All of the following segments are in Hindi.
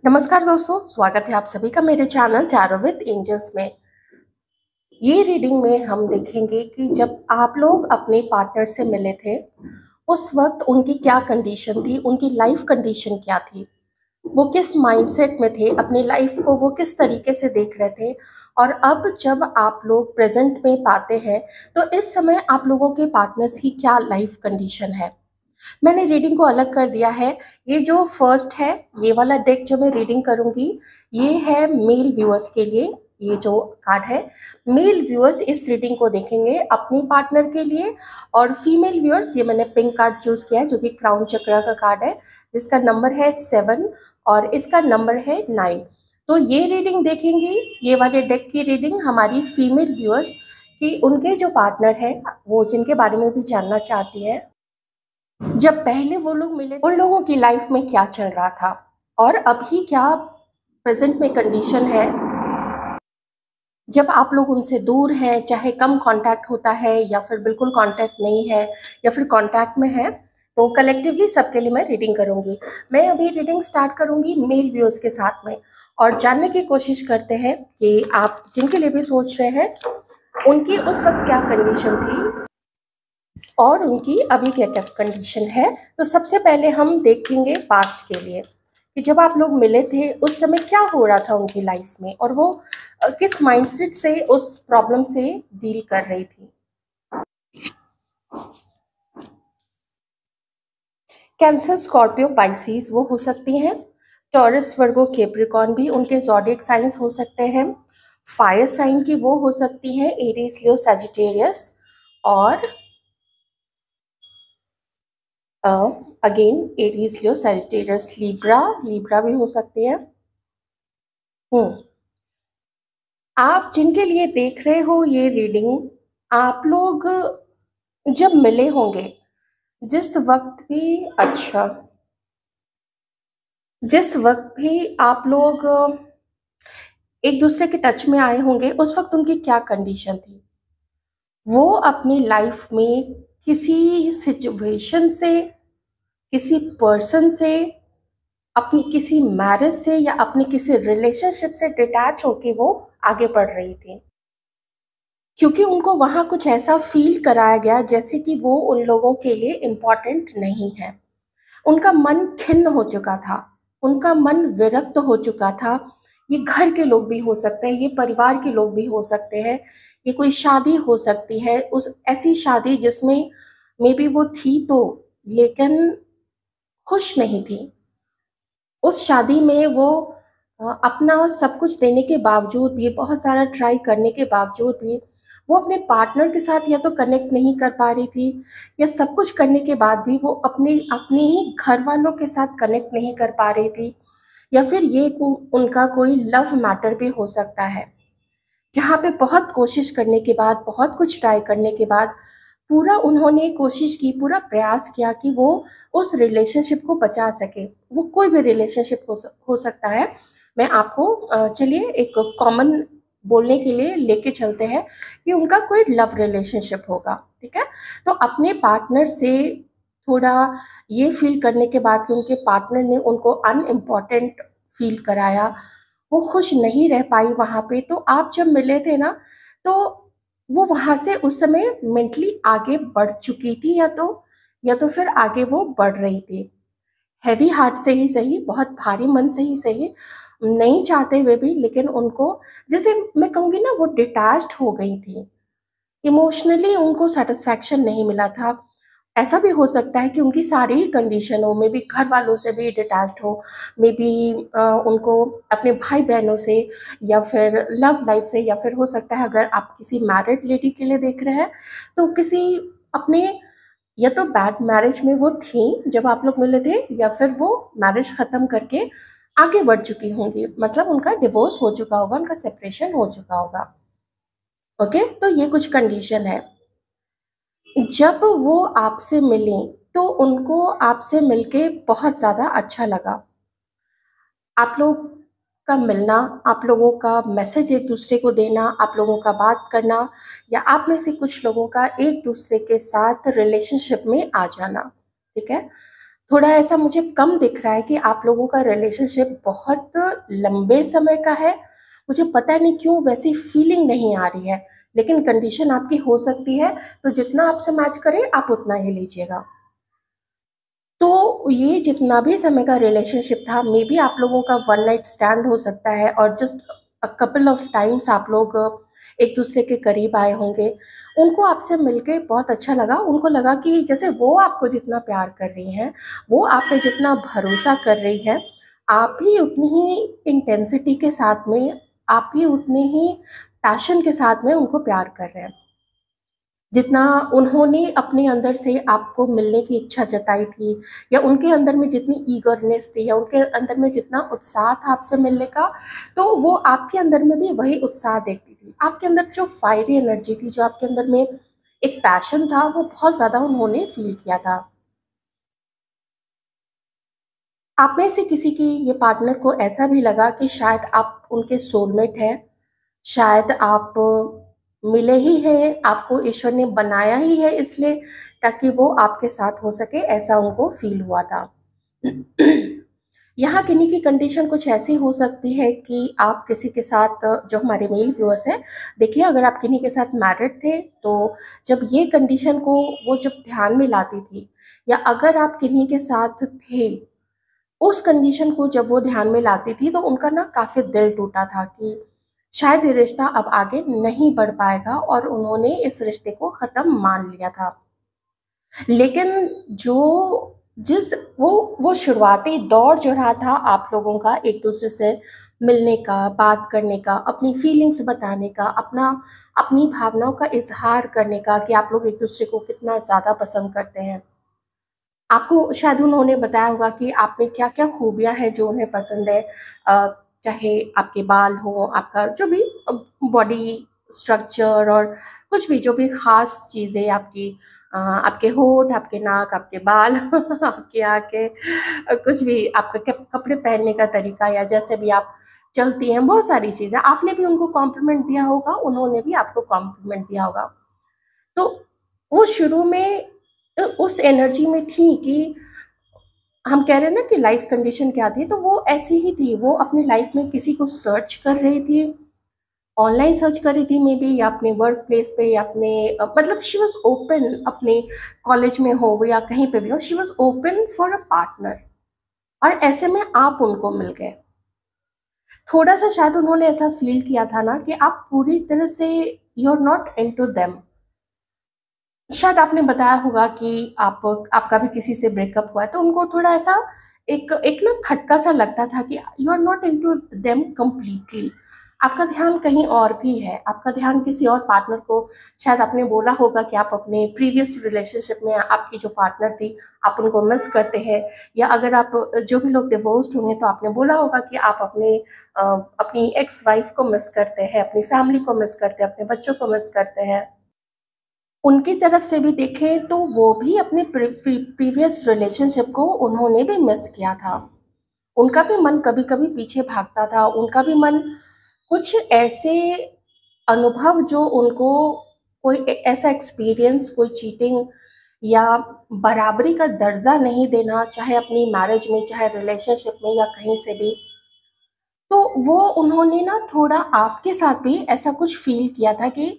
नमस्कार दोस्तों, स्वागत है आप सभी का मेरे चैनल टैरो विद एंजल्स में। ये रीडिंग में हम देखेंगे कि जब आप लोग अपने पार्टनर से मिले थे, उस वक्त उनकी क्या कंडीशन थी, उनकी लाइफ कंडीशन क्या थी, वो किस माइंडसेट में थे, अपनी लाइफ को वो किस तरीके से देख रहे थे। और अब जब आप लोग प्रेजेंट में पाते हैं, तो इस समय आप लोगों के पार्टनर्स की क्या लाइफ कंडीशन है। मैंने रीडिंग को अलग कर दिया है। ये जो फर्स्ट है, ये वाला डेक जो मैं रीडिंग करूंगी, ये है मेल व्यूअर्स के लिए। ये जो कार्ड है, मेल व्यूअर्स इस रीडिंग को देखेंगे अपनी पार्टनर के लिए। और फीमेल व्यूअर्स, ये मैंने पिंक कार्ड चूज किया है जो कि क्राउन चक्र का कार्ड है, जिसका नंबर है 7 और इसका नंबर है 9। तो ये रीडिंग देखेंगे, ये वाले डेक की रीडिंग हमारी फीमेल व्यूअर्स की, उनके जो पार्टनर है, वो जिनके बारे में भी जानना चाहती है, जब पहले वो लोग मिले उन लोगों की लाइफ में क्या चल रहा था और अभी क्या प्रेजेंट में कंडीशन है। जब आप लोग उनसे दूर हैं, चाहे कम कांटेक्ट होता है या फिर बिल्कुल कांटेक्ट नहीं है या फिर कांटेक्ट में है, तो कलेक्टिवली सबके लिए मैं रीडिंग करूंगी। मैं अभी रीडिंग स्टार्ट करूंगी मेल व्यूअर्स के साथ में, और जानने की कोशिश करते हैं कि आप जिनके लिए भी सोच रहे हैं, उनकी उस वक्त क्या कंडीशन थी और उनकी अभी क्या क्या कंडीशन है। तो सबसे पहले हम देखेंगे पास्ट के लिए कि जब आप लोग मिले थे उस समय क्या हो रहा था उनकी लाइफ में, और वो किस माइंडसेट से उस प्रॉब्लम से डील कर रही थी। कैंसर, स्कॉर्पियो, पाइसिस वो हो सकती हैं। टॉरस, वर्गो, कैप्रिकॉर्न भी उनके ज़ोडिएक साइंस हो सकते हैं। फायर साइन की वो हो सकती हैं एरीज, लियो, सजिटेरियस। और अगेन एरीज, लियो, सजिटेरियस, लिब्रा, लिब्रा भी हो सकती है। आप जिनके लिए देख रहे हो ये रीडिंग, आप लोग जब मिले होंगे, जिस वक्त भी जिस वक्त भी आप लोग एक दूसरे के टच में आए होंगे, उस वक्त उनकी क्या कंडीशन थी। वो अपनी लाइफ में किसी सिचुएशन से, किसी पर्सन से, अपनी किसी मैरिज से या अपनी किसी रिलेशनशिप से डिटैच होके वो आगे बढ़ रही थी, क्योंकि उनको वहाँ कुछ ऐसा फील कराया गया जैसे कि वो उन लोगों के लिए इम्पॉर्टेंट नहीं है। उनका मन खिन्न हो चुका था, उनका मन विरक्त हो चुका था। ये घर के लोग भी हो सकते हैं, ये परिवार के लोग भी हो सकते हैं, ये कोई शादी हो सकती है, उस ऐसी शादी जिसमें मे बी वो थी तो, लेकिन खुश नहीं थी। उस शादी में वो अपना सब कुछ देने के बावजूद भी, बहुत सारा ट्राई करने के बावजूद भी, वो अपने पार्टनर के साथ या तो कनेक्ट नहीं कर पा रही थी, या सब कुछ करने के बाद भी वो अपने अपने ही घर वालों के साथ कनेक्ट नहीं कर पा रही थी। या फिर ये उनका कोई लव मैटर भी हो सकता है, जहाँ पे बहुत कोशिश करने के बाद, बहुत कुछ ट्राई करने के बाद, पूरा उन्होंने कोशिश की, पूरा प्रयास किया कि वो उस रिलेशनशिप को बचा सके। वो कोई भी रिलेशनशिप हो सकता है। मैं आपको चलिए एक कॉमन बोलने के लिए लेके चलते हैं कि उनका कोई लव रिलेशनशिप होगा, ठीक है। तो अपने पार्टनर से थोड़ा ये फील करने के बाद कि उनके पार्टनर ने उनको अनइम्पॉर्टेंट फील कराया, वो खुश नहीं रह पाई वहाँ पे। तो आप जब मिले थे ना, तो वो वहाँ से उस समय मेंटली आगे बढ़ चुकी थी, या तो फिर आगे वो बढ़ रही थी। हैवी हार्ट से ही सही, बहुत भारी मन से ही सही, नहीं चाहते हुए भी, लेकिन उनको, जैसे मैं कहूँगी ना, वो डिटैच्ड हो गई थी। इमोशनली उनको सेटिस्फैक्शन नहीं मिला था। ऐसा भी हो सकता है कि उनकी सारी ही कंडीशन हो, मे बी घर वालों से भी डिटैच्ड हो, मे बी उनको अपने भाई बहनों से, या फिर लव लाइफ से, या फिर हो सकता है अगर आप किसी मैरिड लेडी के लिए देख रहे हैं, तो किसी अपने, या तो बैड मैरिज में वो थी जब आप लोग मिले थे, या फिर वो मैरिज ख़त्म करके आगे बढ़ चुकी होंगी, मतलब उनका डिवोर्स हो चुका होगा, उनका सेपरेशन हो चुका होगा। ओके, तो ये कुछ कंडीशन है। जब वो आपसे मिली, तो उनको आपसे मिलके बहुत ज़्यादा अच्छा लगा। आप लोग का मिलना, आप लोगों का मैसेज एक दूसरे को देना, आप लोगों का बात करना, या आप में से कुछ लोगों का एक दूसरे के साथ रिलेशनशिप में आ जाना, ठीक है। थोड़ा ऐसा मुझे कम दिख रहा है कि आप लोगों का रिलेशनशिप बहुत लंबे समय का है। मुझे पता नहीं क्यों वैसी फीलिंग नहीं आ रही है, लेकिन कंडीशन आपकी हो सकती है, तो जितना आपसे मैच करे आप उतना ही लीजिएगा। तो ये जितना भी समय का रिलेशनशिप था, मे बी आप लोगों का वन नाइट स्टैंड हो सकता है और just a couple of times आप लोग एक दूसरे के करीब आए होंगे। उनको आपसे मिलके बहुत अच्छा लगा, उनको लगा कि जैसे वो आपको जितना प्यार कर रही हैं, वो आप पे जितना भरोसा कर रही हैं, आप भी उतनी ही इंटेंसिटी के साथ में, आप भी उतने ही पैशन के साथ में उनको प्यार कर रहे हैं। जितना उन्होंने अपने अंदर से आपको मिलने की इच्छा जताई थी, या उनके अंदर में जितनी ईगरनेस थी, या उनके अंदर में जितना उत्साह था आपसे मिलने का, तो वो आपके अंदर में भी वही उत्साह देखती थी। आपके अंदर जो फायरी एनर्जी थी, जो आपके अंदर में एक पैशन था, वो बहुत ज़्यादा उन्होंने फ़ील किया था। आप में से किसी की ये पार्टनर को ऐसा भी लगा कि शायद आप उनके सोलमेट हैं, शायद आप मिले ही हैं, आपको ईश्वर ने बनाया ही है इसलिए ताकि वो आपके साथ हो सके, ऐसा उनको फ़ील हुआ था। यहाँ किन्हीं की कंडीशन कुछ ऐसी हो सकती है कि आप किसी के साथ, जो हमारे मेल व्यूअर्स हैं, देखिए अगर आप किन्हीं के साथ मैरिड थे, तो जब ये कंडीशन को वो जब ध्यान में लाती थी, या अगर आप किन्हीं के साथ थे, उस कंडीशन को जब वो ध्यान में लाती थी, तो उनका ना काफ़ी दिल टूटा था कि शायद ये रिश्ता अब आगे नहीं बढ़ पाएगा, और उन्होंने इस रिश्ते को ख़त्म मान लिया था। लेकिन जो जिस वो शुरुआती दौर जो रहा था आप लोगों का एक-दूसरे से मिलने का, बात करने का, अपनी फीलिंग्स बताने का, अपनी भावनाओं का इज़हार करने का कि आप लोग एक-दूसरे को कितना ज़्यादा पसंद करते हैं। आपको शायद उन्होंने बताया होगा कि आप में क्या-क्या खूबियाँ हैं जो उन्हें पसंद है। अ, चाहे आपके बाल हों, आपका जो भी बॉडी स्ट्रक्चर, और कुछ भी जो भी ख़ास चीज़ें आपकी, आपके होंठ, आपके नाक, आपके बाल आपकी आँखें, कुछ भी आपका कपड़े पहनने का तरीका, या जैसे भी आप चलती हैं, बहुत सारी चीज़ें। आपने भी उनको कॉम्प्लीमेंट दिया होगा, उन्होंने भी आपको कॉम्प्लीमेंट दिया होगा। तो वो शुरू में उस एनर्जी में थी कि हम कह रहे हैं ना कि लाइफ कंडीशन क्या थी, तो वो ऐसी ही थी। वो अपनी लाइफ में किसी को सर्च कर रही थी, ऑनलाइन सर्च कर रही थी मे बी, या अपने वर्क प्लेस पे, या अपने मतलब शी वाज़ ओपन, अपने कॉलेज में हो या कहीं पे भी हो, she was open for a partner, और ऐसे में आप उनको मिल गए। थोड़ा-सा शायद उन्होंने ऐसा फ़ील किया था ना कि आप पूरी तरह से you are not into them. शायद आपने बताया होगा कि आपका भी किसी से ब्रेकअप हुआ है, तो उनको थोड़ा ऐसा एक एक ना खटका-सा लगता था कि you are not into them completely. आपका ध्यान कहीं और भी है, आपका ध्यान किसी और पार्टनर को, शायद आपने बोला होगा कि आप अपने प्रीवियस रिलेशनशिप में आपकी जो पार्टनर थी, आप उनको मिस करते हैं, या अगर आप जो भी लोग डिवोर्स्ड होंगे, तो आपने बोला होगा कि आप अ, अपनी एक्स वाइफ को मिस करते हैं, अपनी फैमिली को मिस करते हैं, अपने बच्चों को मिस करते हैं। उनकी तरफ से भी देखें तो वो भी अपने प्रीवियस रिलेशनशिप को उन्होंने भी मिस किया था। उनका भी मन कभी-कभी पीछे भागता था, उनका भी मन कुछ ऐसे अनुभव जो उनको कोई ऐसा एक्सपीरियंस, कोई चीटिंग या बराबरी का दर्जा नहीं देना, चाहे अपनी मैरिज में, चाहे रिलेशनशिप में, या कहीं से भी, तो वो उन्होंने ना थोड़ा आपके साथ भी ऐसा कुछ फ़ील किया था कि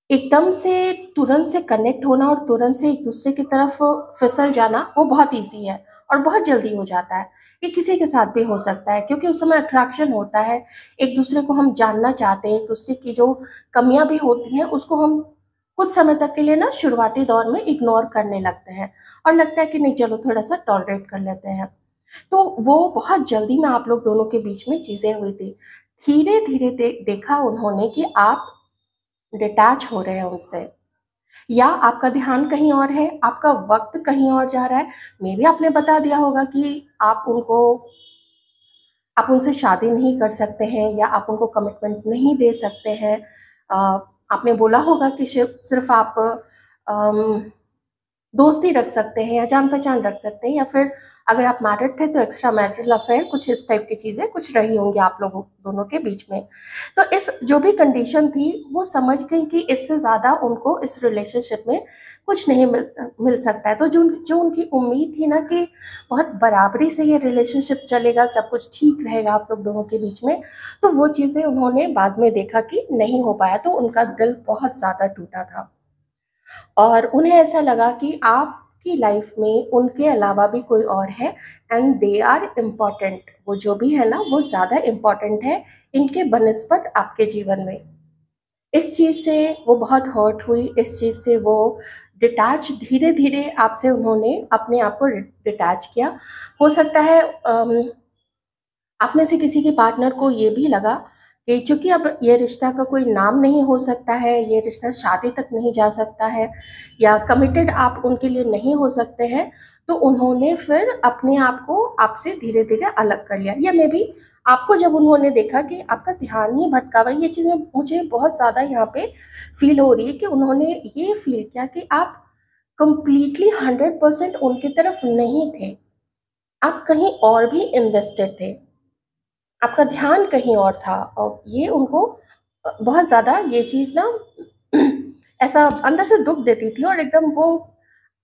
एकदम से तुरंत से कनेक्ट होना और तुरंत से एक-दूसरे की तरफ फिसल जाना, वो बहुत ईज़ी है और बहुत जल्दी हो जाता है। ये किसी के साथ भी हो सकता है, क्योंकि उस समय अट्रैक्शन होता है, एक-दूसरे को हम जानना चाहते हैं, एक-दूसरे की जो कमियाँ भी होती हैं, उसको हम कुछ समय तक के लिए ना शुरुआती दौर में इग्नोर करने लगते हैं, और लगता है कि नहीं चलो थोड़ा-सा टॉलरेट कर लेते हैं। तो वो बहुत जल्दी में आप लोग दोनों के बीच में चीज़ें हुई थी। धीरे-धीरे देखा उन्होंने कि आप डिटैच हो रहे हैं उनसे, या आपका ध्यान कहीं और है, आपका वक़्त कहीं और जा रहा है। मेबी आपने बता दिया होगा कि आप उनसे शादी नहीं कर सकते हैं, या आप उनको कमिटमेंट नहीं दे सकते हैं। अ, आपने बोला होगा कि सिर्फ़ आप अम दोस्ती रख सकते हैं या जान पहचान रख सकते हैं, या फिर अगर आप मैरिड थे तो एक्स्ट्रा मैरिटल अफेयर, कुछ इस टाइप की चीज़ें कुछ रही होंगी आप लोगों दोनों के बीच में। तो इस जो भी कंडीशन थी वो समझ गई कि इससे ज़्यादा उनको इस रिलेशनशिप में कुछ नहीं मिल सकता है। तो जो जो उनकी उम्मीद थी ना कि बहुत बराबरी से ये रिलेशनशिप चलेगा, सब कुछ ठीक रहेगा आप लोग दोनों के बीच में, तो वो चीज़ें उन्होंने बाद में देखा कि नहीं हो पाया, तो उनका दिल बहुत ज़्यादा टूटा था। और उन्हें ऐसा लगा कि आपकी लाइफ में उनके अलावा भी कोई और है, एंड दे आर इम्पॉर्टेंट, वो जो भी है ना वो ज़्यादा इम्पॉर्टेंट है इनके बनिस्बत आपके जीवन में। इस चीज़ से वो बहुत हर्ट हुई, इस चीज़ से वो डिटैच, धीरे धीरे आपसे उन्होंने अपने आप को डिटैच किया। हो सकता है आप में से किसी के पार्टनर को ये भी लगा कि चूंकि अब ये रिश्ता का कोई नाम नहीं हो सकता है, ये रिश्ता शादी तक नहीं जा सकता है, या कमिटेड आप उनके लिए नहीं हो सकते हैं, तो उन्होंने फिर अपने आप को आपसे धीरे धीरे अलग कर लिया। या मे बी आपको जब उन्होंने देखा कि आपका ध्यान ही भटका हुआ है, ये चीज़ मुझे बहुत ज़्यादा यहाँ पे फील हो रही है कि उन्होंने ये फील किया कि आप कंप्लीटली 100% उनकी तरफ नहीं थे, आप कहीं और भी इन्वेस्टेड थे, आपका ध्यान कहीं और था। और ये उनको बहुत ज़्यादा ये चीज़ ना ऐसा अंदर से दुख देती थी, और एकदम वो,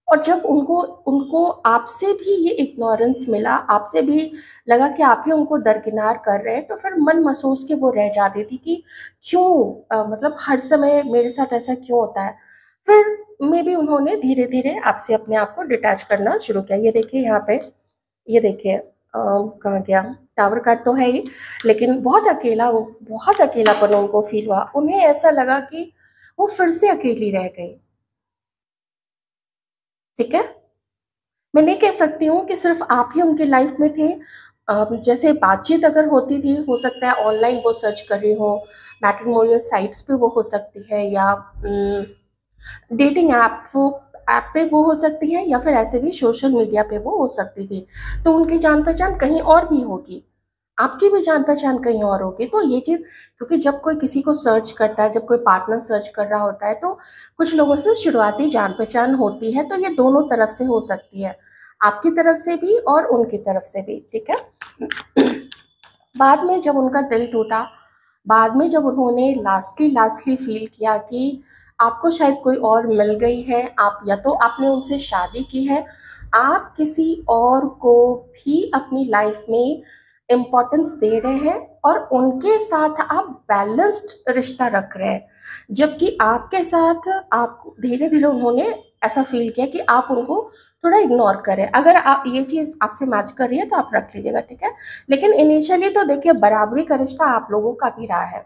और जब उनको उनको आपसे भी ये इग्नोरेंस मिला, आपसे भी लगा कि आप ही उनको दरकिनार कर रहे हैं, तो फिर मन महसूस के वो रह जाती थी कि क्यों, मतलब हर समय मेरे साथ ऐसा क्यों होता है। फिर मे बी उन्होंने धीरे धीरे आपसे अपने आप को डिटैच करना शुरू किया। ये देखिए यहाँ पे, ये देखिए कहाँ गया, टावर कट तो है ही, लेकिन बहुत अकेला, वो बहुत अकेलापन उनको फील हुआ, उन्हें ऐसा लगा कि वो फिर से अकेली रह गई। ठीक है, मैं नहीं कह सकती हूँ कि सिर्फ आप ही उनकी लाइफ में थे। जैसे बातचीत अगर होती थी, हो सकता है ऑनलाइन वो सर्च कर रही हो, मैट्रिमोनियल साइट्स पे वो हो सकती है, या डेटिंग ऐप पे वो हो सकती है, या फिर ऐसे भी सोशल मीडिया पे वो हो सकती थी। तो उनकी जान पहचान कहीं और भी होगी, आपकी भी जान पहचान कहीं और होगी। तो ये चीज़, क्योंकि जब कोई किसी को सर्च करता है, जब कोई पार्टनर सर्च कर रहा होता है, तो कुछ लोगों से शुरुआती जान पहचान होती है, तो ये दोनों तरफ से हो सकती है, आपकी तरफ से भी और उनकी तरफ से भी। ठीक है। बाद में जब उनका दिल टूटा, बाद में जब उन्होंने लास्टली फील किया कि आपको शायद कोई और मिल गई है, आप या तो आपने उनसे शादी की है, आप किसी और को भी अपनी लाइफ में इम्पोर्टेंस दे रहे हैं, और उनके साथ आप बैलेंस्ड रिश्ता रख रहे हैं, जबकि आपके साथ आप धीरे धीरे उन्होंने ऐसा फील किया कि आप उनको थोड़ा इग्नोर करें। अगर आप ये चीज़ आपसे मैच कर रही है तो आप रख लीजिएगा, ठीक है। लेकिन इनिशियली तो देखिए बराबरी का रिश्ता आप लोगों का भी रहा है।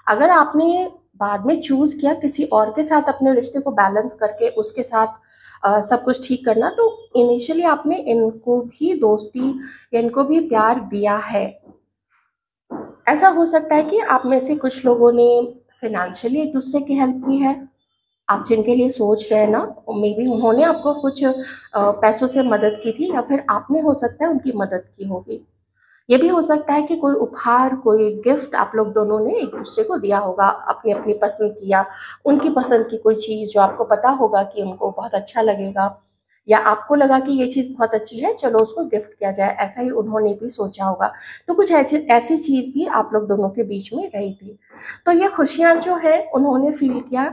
अगर आपने बाद में चूज़ किया किसी और के साथ अपने रिश्ते को बैलेंस करके उसके साथ सब कुछ ठीक करना, तो इनिशियली आपने इनको भी दोस्ती या इनको भी प्यार दिया है। ऐसा हो सकता है कि आप में से कुछ लोगों ने फाइनेंशियली एक दूसरे की हेल्प की है, आप जिनके लिए सोच रहे हैं ना, मे बी उन्होंने आपको कुछ पैसों से मदद की थी, या फिर आपने हो सकता है उनकी मदद की होगी। ये भी हो सकता है कि कोई उपहार, कोई गिफ्ट आप लोग दोनों ने एक दूसरे को दिया होगा, अपनी अपनी पसंद की या उनकी पसंद की कोई चीज़ जो आपको पता होगा कि उनको बहुत अच्छा लगेगा, या आपको लगा कि ये चीज़ बहुत अच्छी है, चलो उसको गिफ्ट किया जाए, ऐसा ही उन्होंने भी सोचा होगा। तो कुछ ऐसी ऐसी चीज़ भी आप लोग दोनों के बीच में रही थी। तो ये खुशियाँ जो है उन्होंने फील किया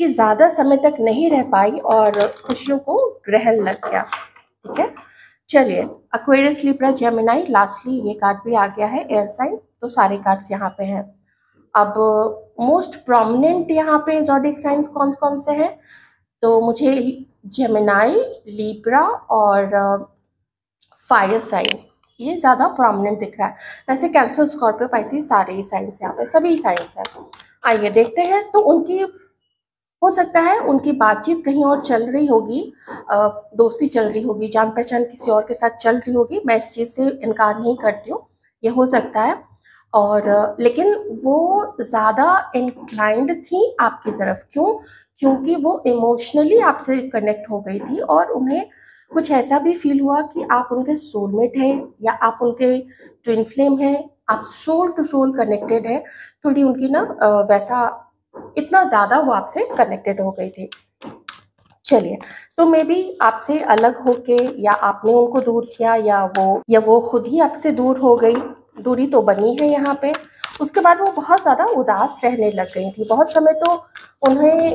कि ज़्यादा समय तक नहीं रह पाई, और खुशियों को ग्रहण लग गया। ठीक है, चलिए, एक्वेरियस, लिब्रा, जेमिनाई, लास्टली ये कार्ड भी आ गया है, एयर साइन। तो सारे कार्ड्स यहाँ पे हैं। अब मोस्ट प्रोमिनेंट यहाँ पे ज़ोडिएक साइंस कौन कौन से हैं, तो मुझे जेमिनाई, लिब्रा और फायर साइन, ये ज़्यादा प्रोमिनेंट दिख रहा है। वैसे कैंसर, स्कॉर्पियो, पाइसेस सारे ही साइंस यहाँ पे, सभी साइंस हैं। आइए देखते हैं। तो उनकी हो सकता है उनकी बातचीत कहीं और चल रही होगी, दोस्ती चल रही होगी, जान पहचान किसी और के साथ चल रही होगी, मैं इस चीज़ से इनकार नहीं करती हूँ, ये हो सकता है। और लेकिन वो ज़्यादा इंक्लाइंड थी आपकी तरफ, क्यों? क्योंकि वो इमोशनली आपसे कनेक्ट हो गई थी, और उन्हें कुछ ऐसा भी फील हुआ कि आप उनके सोलमेट हैं, या आप उनके ट्विन फ्लेम हैं, आप सोल टू सोल कनेक्टेड है। थोड़ी उनकी ना वैसा, इतना ज़्यादा वो आपसे कनेक्टेड हो गई थी। चलिए, तो मे बी आपसे अलग होके या आपने उनको दूर किया या वो खुद ही आपसे दूर हो गई, दूरी तो बनी है यहाँ पे। उसके बाद वो बहुत ज़्यादा उदास रहने लग गई थी। बहुत समय तो उन्हें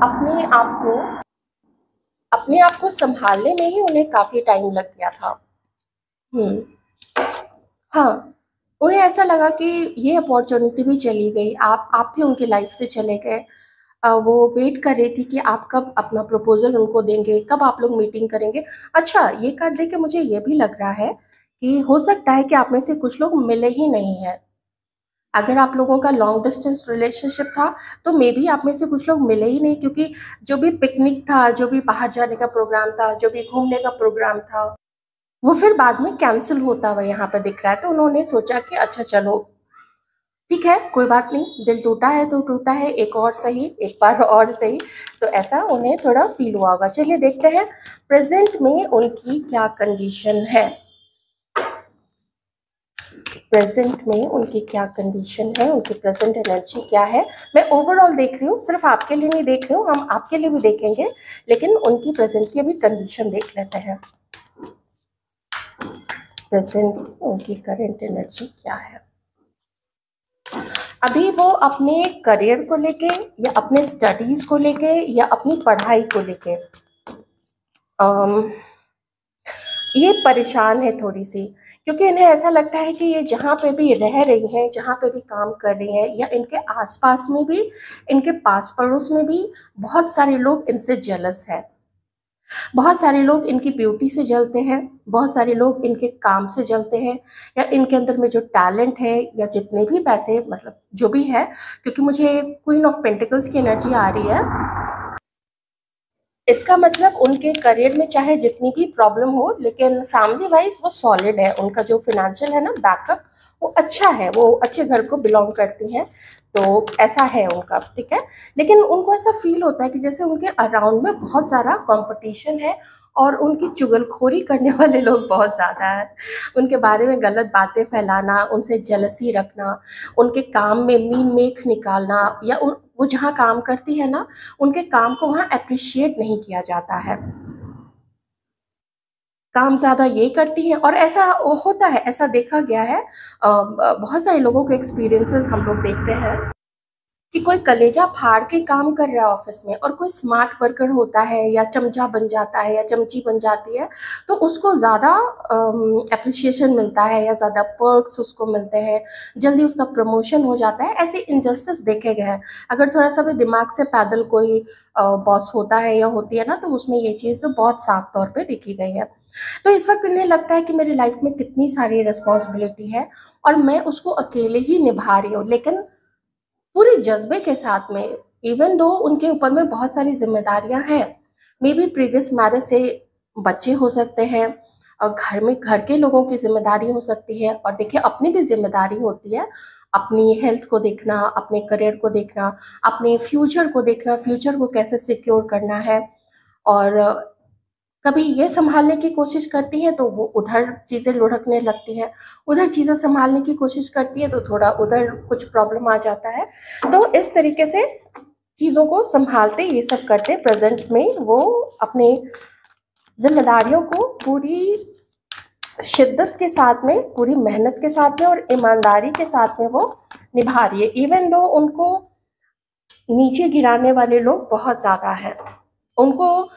अपने आप को अपने आप को सँभालने में ही उन्हें काफ़ी टाइम लग गया था। हुँ। हाँ, उन्हें ऐसा लगा कि ये अपॉर्च्युनिटी भी चली गई, आप भी उनकी लाइफ़ से चले गए। वो वेट कर रही थी कि आप कब अपना प्रपोज़ल उनको देंगे, कब आप लोग मीटिंग करेंगे। अच्छा, ये कार्ड देख के मुझे ये भी लग रहा है कि हो सकता है कि आप में से कुछ लोग मिले ही नहीं हैं। अगर आप लोगों का लॉन्ग डिस्टेंस रिलेशनशिप था, तो मेबी आप में से कुछ लोग मिले ही नहीं, क्योंकि जो भी पिकनिक था, जो भी बाहर जाने का प्रोग्राम था, जो भी घूमने का प्रोग्राम था, वो फिर बाद में कैंसल होता हुआ यहाँ पे दिख रहा है। तो उन्होंने सोचा कि अच्छा चलो, ठीक है, कोई बात नहीं, दिल टूटा है तो टूटा है, एक और सही, एक बार और सही। तो ऐसा उन्हें थोड़ा फ़ील हुआ होगा। चलिए देखते हैं प्रेज़ेंट में उनकी क्या कंडीशन है। प्रेज़ेंट में उनकी क्या कंडीशन है, उनकी प्रेज़ेंट एनर्जी क्या है। मैं ओवरऑल देख रही हूँ, सिर्फ़ आपके लिए नहीं देख रही हूँ, हम आपके लिए भी देखेंगे, लेकिन उनकी प्रेज़ेंट की अभी कंडीशन देख लेते हैं। प्रेज़ेंट की उनकी करंट एनर्जी क्या है? अभी वो अपने करियर को लेके या अपने स्टडीज़ को लेके या अपनी पढ़ाई को लेके अम, ये परेशान है थोड़ी-सी, क्योंकि इन्हें ऐसा लगता है कि ये जहाँ पे भी रह रही हैं, जहाँ पे भी काम कर रही हैं या इनके आस-पास में भी, इनके पास-पड़ोस में भी बहुत सारे लोग इनसे जेलस हैं। बहुत सारे लोग इनकी ब्यूटी से जलते हैं, बहुत सारे लोग इनके काम से जलते हैं या इनके अंदर में जो टैलेंट है या जितने भी पैसे, मतलब जो भी है, क्योंकि मुझे क्वीन ऑफ पेंटिकल्स की एनर्जी आ रही है। इसका मतलब उनके करियर में चाहे जितनी भी प्रॉब्लम हो, लेकिन फैमिली वाइज़ वो सॉलिड है। उनका जो फ़ाइनेंशियल है ना बैकअप, वो अच्छा है, वो अच्छे घर को बिलॉन्ग करती हैं, तो ऐसा है उनका, ठीक है। लेकिन उनको ऐसा फ़ील होता है कि जैसे उनके अराउंड में बहुत सारा कॉम्पिटिशन है और उनकी चुगलखोरी करने वाले लोग बहुत ज़्यादा हैं। उनके बारे में गलत बातें फैलाना, उनसे जेलसी रखना, उनके काम में मीन मेख निकालना या वो जहाँ काम करती है ना, उनके काम को वहाँ एप्रिशिएट नहीं किया जाता है। काम ज़्यादा ये करती हैं और ऐसा होता है, ऐसा देखा गया है। बहुत सारे लोगों के एक्सपीरियंसेस हम लोग देखते हैं कि कोई कलेजा फाड़ के काम कर रहा है ऑफिस में और कोई स्मार्ट वर्कर होता है या चमचा बन जाता है या चमची बन जाती है, तो उसको ज़्यादा एप्रिसिएशन मिलता है या ज़्यादा पर्क्स उसको मिलते हैं, जल्दी उसका प्रमोशन हो जाता है। ऐसे इनजस्टिस देखे गए हैं। अगर थोड़ा सा भी दिमाग से पैदल कोई बॉस होता है या होती है ना, तो उसमें ये चीज़ बहुत साफ तौर पे देखी गई है। तो इस वक्त इन्हें लगता है कि मेरी लाइफ में कितनी सारी रिस्पॉन्सिबिलिटी है और मैं उसको अकेले ही निभा रही हूँ, लेकिन पूरे जज़्बे के साथ में, इवन दो उनके ऊपर में बहुत सारी ज़िम्मेदारियाँ हैं। मेबी प्रीवियस मैरिज से बच्चे हो सकते हैं और घर में घर के लोगों की ज़िम्मेदारी हो सकती है और देखिए अपनी भी ज़िम्मेदारी होती है। अपनी हेल्थ को देखना, अपने करियर को देखना, अपने फ्यूचर को देखना, फ्यूचर को कैसे सिक्योर करना है। और कभी ये सँभालने की कोशिश करती हैं, तो वो उधर चीज़ें लुढ़कने लगती हैं, उधर चीज़ें सँभालने की कोशिश करती हैं, तो थोड़ा उधर कुछ प्रॉब्लम आ जाता है। तो इस तरीके से चीज़ों को सँभालते, ये सब करते प्रेज़ेंट में वो अपनी ज़िम्मेदारियों को पूरी शिद्दत के साथ में, पूरी मेहनत के साथ में और ईमानदारी के साथ में वो निभा रही है। इवन दो उनको नीचे गिराने वाले लोग बहुत ज़्यादा हैं। उनको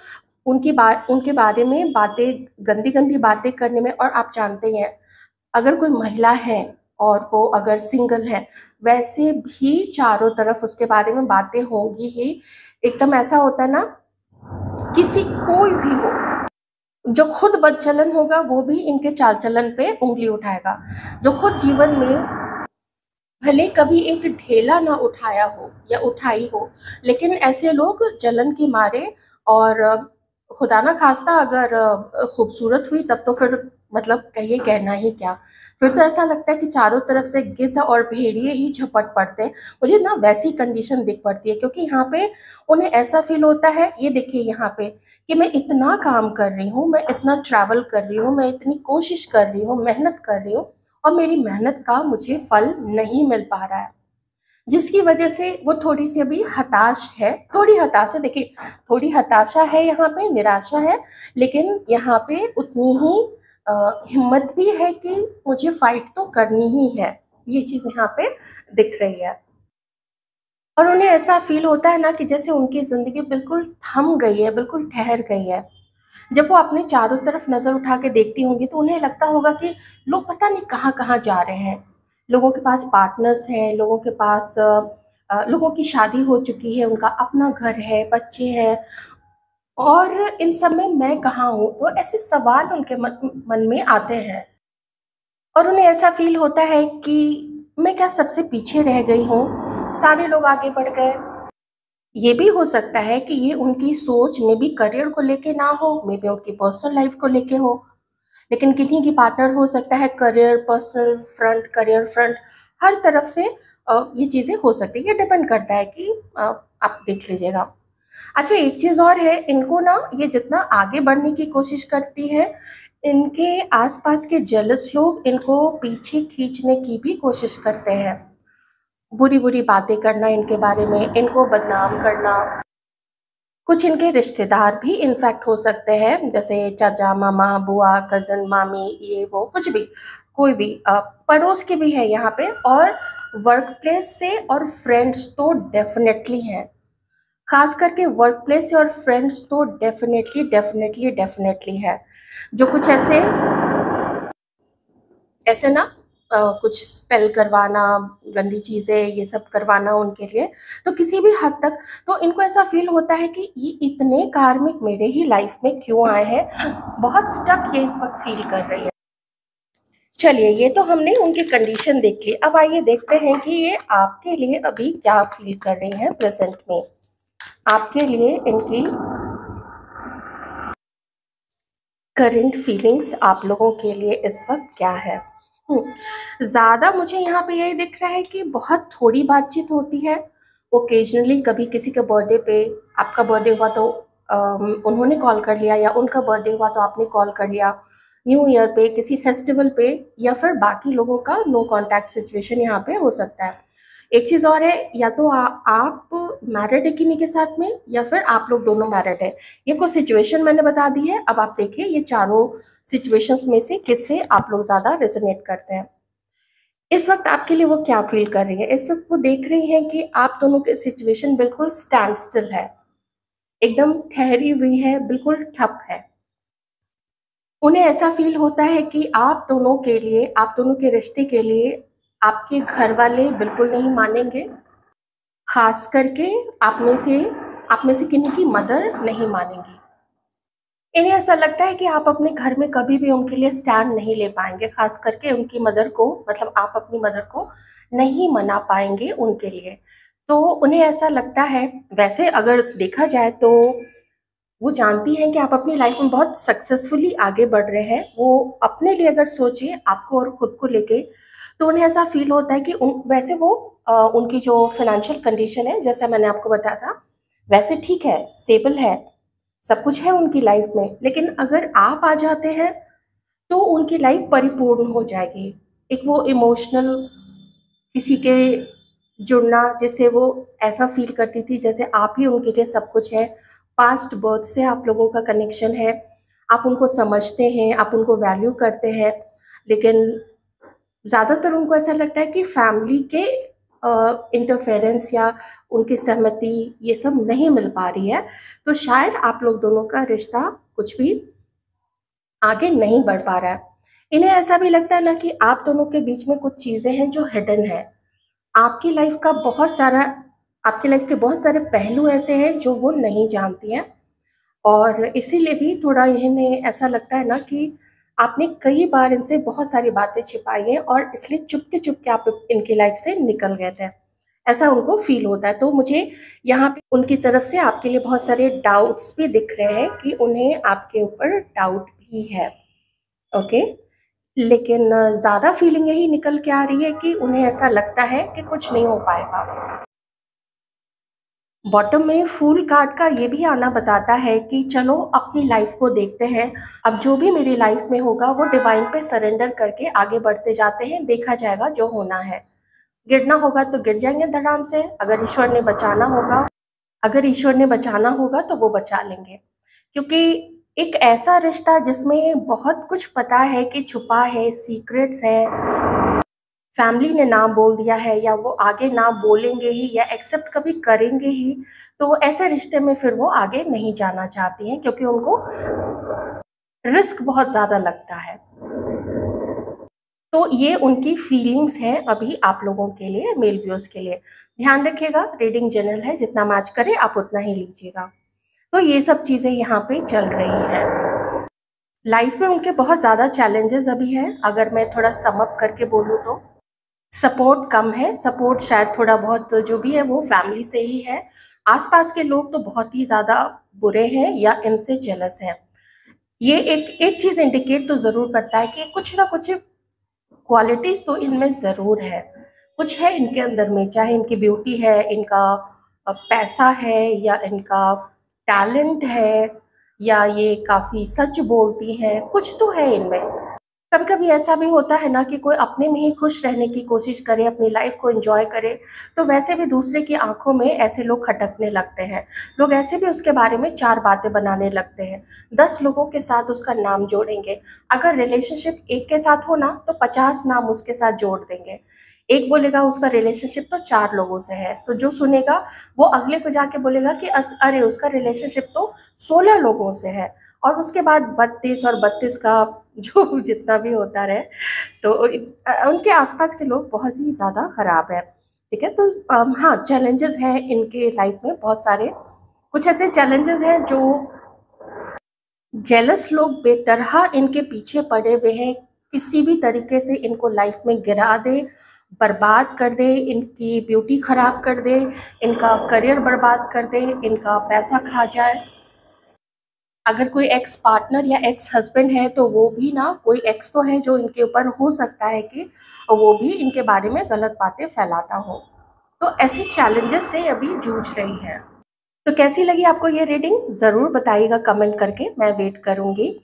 उनके बारे में बातें, गंदी-गंदी बातें करने में, और आप जानते ही हैं, अगर कोई महिला है और वो अगर सिंगल है, वैसे भी चारों तरफ उसके बारे में बातें होंगी ही। एकदम ऐसा होता है ना, किसी कोई भी हो, जो खुद बदचलन होगा वो भी इनके चाल-चलन पे उँगली उठाएगा। जो खुद जीवन में भले कभी एक ढेला ना उठाया हो या उठाई हो, लेकिन ऐसे लोग जलन के मारे, और खुदा ना खास्ता अगर खूबसूरत हुई तब तो फिर मतलब कहिए कहना ही क्या। फिर तो ऐसा लगता है कि चारों तरफ से गिद्ध और भेड़िए ही झपट पड़ते हैं। मुझे ना वैसी कंडीशन दिख पड़ती है, क्योंकि यहाँ पे उन्हें ऐसा फ़ील होता है, ये देखिए यहाँ पे, कि मैं इतना काम कर रही हूँ, मैं इतना ट्रैवल कर रही हूँ, मैं इतनी कोशिश कर रही हूँ, मेहनत कर रही हूँ और मेरी मेहनत का मुझे फल नहीं मिल पा रहा है। जिसकी वजह से वो थोड़ी-सी अभी हताश है, थोड़ी हताशा देखिए, थोड़ी हताशा है यहाँ पे, निराशा है, लेकिन यहाँ पे उतनी ही हिम्मत भी है कि मुझे फाइट तो करनी ही है, ये चीज़ यहाँ पे दिख रही है। और उन्हें ऐसा फ़ील होता है ना कि जैसे उनकी ज़िंदगी बिल्कुल थम गई है, बिल्कुल ठहर गई है। जब वो अपने चारों तरफ नज़र उठा के देखती होंगी तो उन्हें लगता होगा कि लोग पता नहीं कहाँ-कहाँ जा रहे हैं। लोगों के पास पार्टनर्स हैं, लोगों के पास लोगों की शादी हो चुकी है, उनका अपना घर है, बच्चे हैं और इन सब में मैं कहाँ हूँ? तो ऐसे सवाल उनके मन मन में आते हैं और उन्हें ऐसा फ़ील होता है कि मैं क्या सबसे पीछे रह गई हूँ? सारे लोग आगे बढ़ गए। ये भी हो सकता है कि ये उनकी सोच मे बी करियर को लेके ना हो, मे बी उनकी पर्सनल लाइफ को लेके हो। लेकिन किन्हीं की पार्टनर हो सकता है career, personal front, career front, हर तरफ से ये चीज़ें हो सकती है। ये डिपेंड करता है कि आप देख लीजिएगा। अच्छा एक चीज़ और है, इनको ना ये जितना आगे बढ़ने की कोशिश करती है, इनके आस-पास के जेलस लोग इनको पीछे खींचने की भी कोशिश करते हैं। बुरी-बुरी बातें करना इनके बारे में, इनको बदनाम करना। कुछ इनके रिश्तेदार भी इनफैक्ट हो सकते हैं, जैसे चाचा, मामा, बुआ, कज़न, मामी, ये वो कुछ भी, कोई भी पड़ोस के भी हैं यहाँ पे और वर्क प्लेस से और फ्रेंड्स तो डेफ़िनेटली हैं। ख़ास करके वर्क प्लेस से और फ्रेंड्स तो डेफ़िनेटली, डेफ़िनेटली, डेफ़िनेटली है। जो कुछ ऐसे ऐसे ना कुछ स्पेल करवाना, गंदी चीज़ें ये सब करवाना उनके लिए, तो किसी भी हद तक तो इनको ऐसा फ़ील होता है कि ये इतने कार्मिक मेरे ही लाइफ़ में क्यों आए हैं? बहुत स्टक ये इस वक़्त फ़ील कर रही है। चलिए ये तो हमने उनकी कंडीशन देख ली, अब आइए देखते हैं कि ये आपके लिए अभी क्या फ़ील कर रही हैं प्रेज़ेंट में। आपके लिए इनकी करंट फीलिंग्स आप लोगों के लिए इस वक़्त क्या है? ज़्यादा मुझे यहाँ पे यही दिख रहा है कि बहुत थोड़ी बातचीत होती है। ओकेजनली कभी किसी के बर्थडे पे आपका बर्थडे हुआ तो उन्होंने कॉल कर लिया या उनका बर्थडे हुआ तो आपने कॉल कर लिया। न्यू ईयर पे, किसी फेस्टिवल पे या फिर बाकी लोगों का नो कॉन्टैक्ट सिचुएशन यहाँ पे हो सकता है। एक चीज़ और है, या तो आप मैरिड है किन्हीं के साथ में या फिर आप लोग दोनों मैरिड हैं। ये कुछ सिचुएशन मैंने बता दी है, अब आप देखिए ये चारों सिचुएशंस में से किससे आप लोग ज़्यादा रेज़ोनेट करते हैं। इस वक़्त आपके लिए वो क्या फ़ील कर रही हैं? इस वक़्त वो देख रही हैं कि आप दोनों की सिचुएशन बिल्कुल स्टैंड स्टिल है, एकदम ठहरी हुई है, बिल्कुल ठप है। उन्हें ऐसा फ़ील होता है कि आप दोनों के लिए, आप दोनों के रिश्ते के लिए आपके घरवाले बिल्कुल नहीं मानेंगे, ख़ास करके आप में से किन्हीं की मदर नहीं मानेंगी। इन्हें ऐसा लगता है कि आप अपने घर में कभी भी उनके लिए स्टैंड नहीं ले पाएँगे, ख़ास करके उनकी मदर को, मतलब आप अपनी मदर को नहीं मना पाएँगे उनके लिए। तो उन्हें ऐसा लगता है, वैसे अगर देखा जाए तो वो जानती हैं कि आप अपनी लाइफ़ में बहुत सक्सेसफुली आगे बढ़ रहे हैं। वो अपने लिए अगर सोचें आपको और खुद को लेके, तो उन्हें ऐसा फ़ील होता है कि वैसे वो उनकी जो फ़ाइनेंशियल कंडीशन है, जैसा मैंने आपको बताया था, वैसे ठीक है, स्टेबल है। सब कुछ है उनकी लाइफ में, लेकिन अगर आप आ जाते हैं, तो उनकी लाइफ परिपूर्ण हो जाएगी। एक वो इमोशनल किसी के जुड़ना, जिससे वो ऐसा फ़ील करती थी जैसे आप ही उनके लिए सब कुछ है। पास्ट बर्थ से आप लोगों का कनेक्शन है, आप उनको समझते हैं, आप उनको वैल्यू करते हैं, लेकिन ज़्यादातर उनको ऐसा लगता है कि फैमिली के इंटरफेरेंस या उनकी सहमति ये सब नहीं मिल पा रही है, तो शायद आप लोग दोनों का रिश्ता कुछ भी आगे नहीं बढ़ पा रहा है। इन्हें ऐसा भी लगता है ना कि आप दोनों के बीच में कुछ चीज़ें हैं जो हिडन है। आपकी लाइफ़ का बहुत सारा आपकी लाइफ़ के बहुत सारे पहलू ऐसे हैं जो वो नहीं जानती हैं। और इसीलिए भी थोड़ा इन्हें ऐसा लगता है ना कि आपने कई बार इनसे बहुत सारी बातें छिपाई हैं और इसलिए चुपके-चुपके आप इनकी लाइफ़ से निकल गए थे। ऐसा उनको फ़ील होता है। तो मुझे यहाँ पे उनकी तरफ से आपके लिए बहुत सारे डाउट्स भी दिख रहे हैं कि उन्हें आपके ऊपर डाउट भी है, ओके? लेकिन ज़्यादा फ़ीलिंग यही निकल के आ रही है कि उन्हें ऐसा लगता है कि कुछ नहीं हो पाएगा। बॉटम में फूल कार्ड का ये भी आना बताता है कि चलो अपनी लाइफ को देखते हैं, अब जो भी मेरी लाइफ में होगा वो डिवाइन पे सरेंडर करके आगे बढ़ते जाते हैं, देखा जाएगा जो होना है। गिरना होगा तो गिर जाएंगे धड़ाम से, अगर ईश्वर ने बचाना होगा तो वो बचा लेंगे। क्योंकि एक ऐसा रिश्ता जिसमें बहुत कुछ पता है कि छुपा है, सीक्रेट्स है, फैमिली ने ना बोल दिया है या वो आगे ना बोलेंगे ही या एक्सेप्ट कभी करेंगे ही, तो ऐसे रिश्ते में फिर वो आगे नहीं जाना चाहती हैं क्योंकि उनको रिस्क बहुत ज़्यादा लगता है। तो ये उनकी फीलिंग्स हैं अभी आप लोगों के लिए, मेल व्यूअर्स के लिए। ध्यान रखिएगा, रीडिंग जनरल है, जितना मैच करे आप उतना ही लीजिएगा। तो ये सब चीज़ें यहाँ पे चल रही हैं। लाइफ में उनके बहुत ज़्यादा चैलेंजेस अभी हैं। अगर मैं थोड़ा सम अप करके बोलूँ तो सपोर्ट कम है, सपोर्ट शायद थोड़ा बहुत जो भी है वो फैमिली से ही है। आसपास के लोग तो बहुत ही ज़्यादा बुरे हैं या इनसे जेलस हैं। ये एक एक चीज़ इंडिकेट तो ज़रूर करता है कि कुछ ना कुछ क्वालिटीज तो इनमें ज़रूर है, कुछ है इनके अंदर में, चाहे इनकी ब्यूटी है, इनका पैसा है, या इनका टैलेंट है, या ये काफ़ी सच बोलती हैं, कुछ तो है इनमें। कभी कभी ऐसा भी होता है ना कि कोई अपने में ही खुश रहने की कोशिश करे, अपनी लाइफ को एंजॉय करे, तो वैसे भी दूसरे की आंखों में ऐसे लोग खटकने लगते हैं। लोग ऐसे भी उसके बारे में चार बातें बनाने लगते हैं, 10 लोगों के साथ उसका नाम जोड़ेंगे। अगर रिलेशनशिप एक के साथ हो ना तो 50 नाम उसके साथ जोड़ देंगे। एक बोलेगा उसका रिलेशनशिप तो 4 लोगों से है, तो जो सुनेगा वो अगले को जाके बोलेगा कि अरे उसका रिलेशनशिप तो 16 लोगों से है। और उसके बाद 32 और 32 का जो जितना भी होता रहे, तो उनके आसपास के लोग बहुत ही ज़्यादा खराब है। ठीक है, तो हाँ, चैलेंजेस हैं इनके लाइफ में बहुत सारे। कुछ ऐसे चैलेंजेस हैं जो जेलस लोग बेतरह इनके पीछे पड़े हुए हैं, किसी भी तरीके से इनको लाइफ में गिरा दे, बर्बाद कर दे, इनकी ब्यूटी खराब कर दे, इनका करियर बर्बाद कर दे, इनका पैसा खा जाए। अगर कोई एक्स पार्टनर या एक्स हस्बैंड है तो वो भी ना, कोई एक्स तो है जो इनके ऊपर हो सकता है कि वो भी इनके बारे में गलत बातें फैलाता हो। तो ऐसे चैलेंजेस से अभी जूझ रही है। तो कैसी लगी आपको ये रीडिंग ज़रूर बताइएगा कमेंट करके, मैं वेट करूँगी।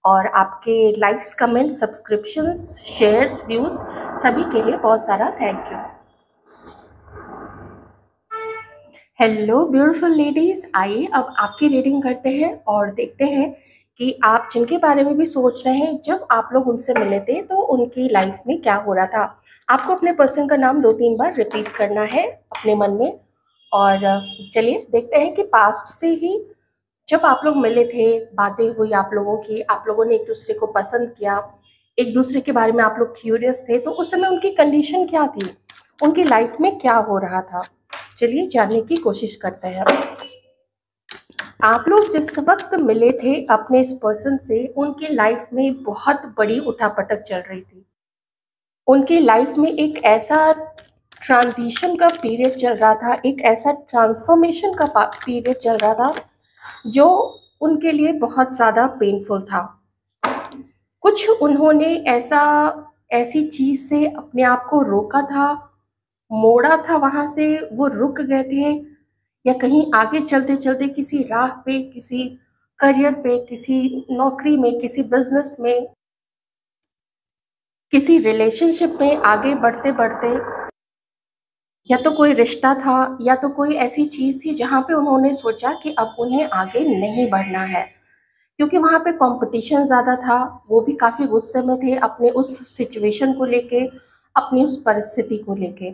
और आपके likes, comments, subscriptions, shares, views सभी के लिए बहुत सारा thank you. Hello beautiful ladies, आइए अब आपकी रीडिंग करते हैं और देखते हैं कि आप जिनके बारे में भी सोच रहे हैं, जब आप लोग उनसे मिले थे तो उनकी लाइफ में क्या हो रहा था। आपको अपने पर्सन का नाम 2-3 बार रिपीट करना है अपने मन में। और चलिए देखते हैं कि पास्ट से ही जब आप लोग मिले थे, बातें हुई आप लोगों की, आप लोगों ने एक दूसरे को पसंद किया, एक दूसरे के बारे में आप लोग क्यूरियस थे, तो उस समय उनकी कंडीशन क्या थी, उनकी लाइफ में क्या हो रहा था। चलिए जानने की कोशिश करते हैं। आप लोग जिस वक्त मिले थे अपने इस पर्सन से, उनकी लाइफ में बहुत बड़ी उठापटक चल रही थी। उनकी लाइफ में एक ऐसा ट्रांजिशन का पीरियड चल रहा था, एक ऐसा ट्रांसफॉर्मेशन का पीरियड चल रहा था जो उनके लिए बहुत ज़्यादा पेनफुल था। कुछ उन्होंने ऐसी चीज़ से अपने आप को रोका था, मोड़ा था, वहाँ से वो रुक गए थे, या कहीं आगे चलते चलते किसी राह पे, किसी करियर पे, किसी नौकरी में, किसी बिजनेस में, किसी रिलेशनशिप में आगे बढ़ते बढ़ते, या तो कोई रिश्ता था या तो कोई ऐसी चीज़ थी जहाँ पे उन्होंने सोचा कि अब उन्हें आगे नहीं बढ़ना है, क्योंकि वहाँ पे कंपटीशन ज़्यादा था। वो भी काफ़ी गुस्से में थे अपने उस सिचुएशन को लेके, अपनी उस परिस्थिति को लेके।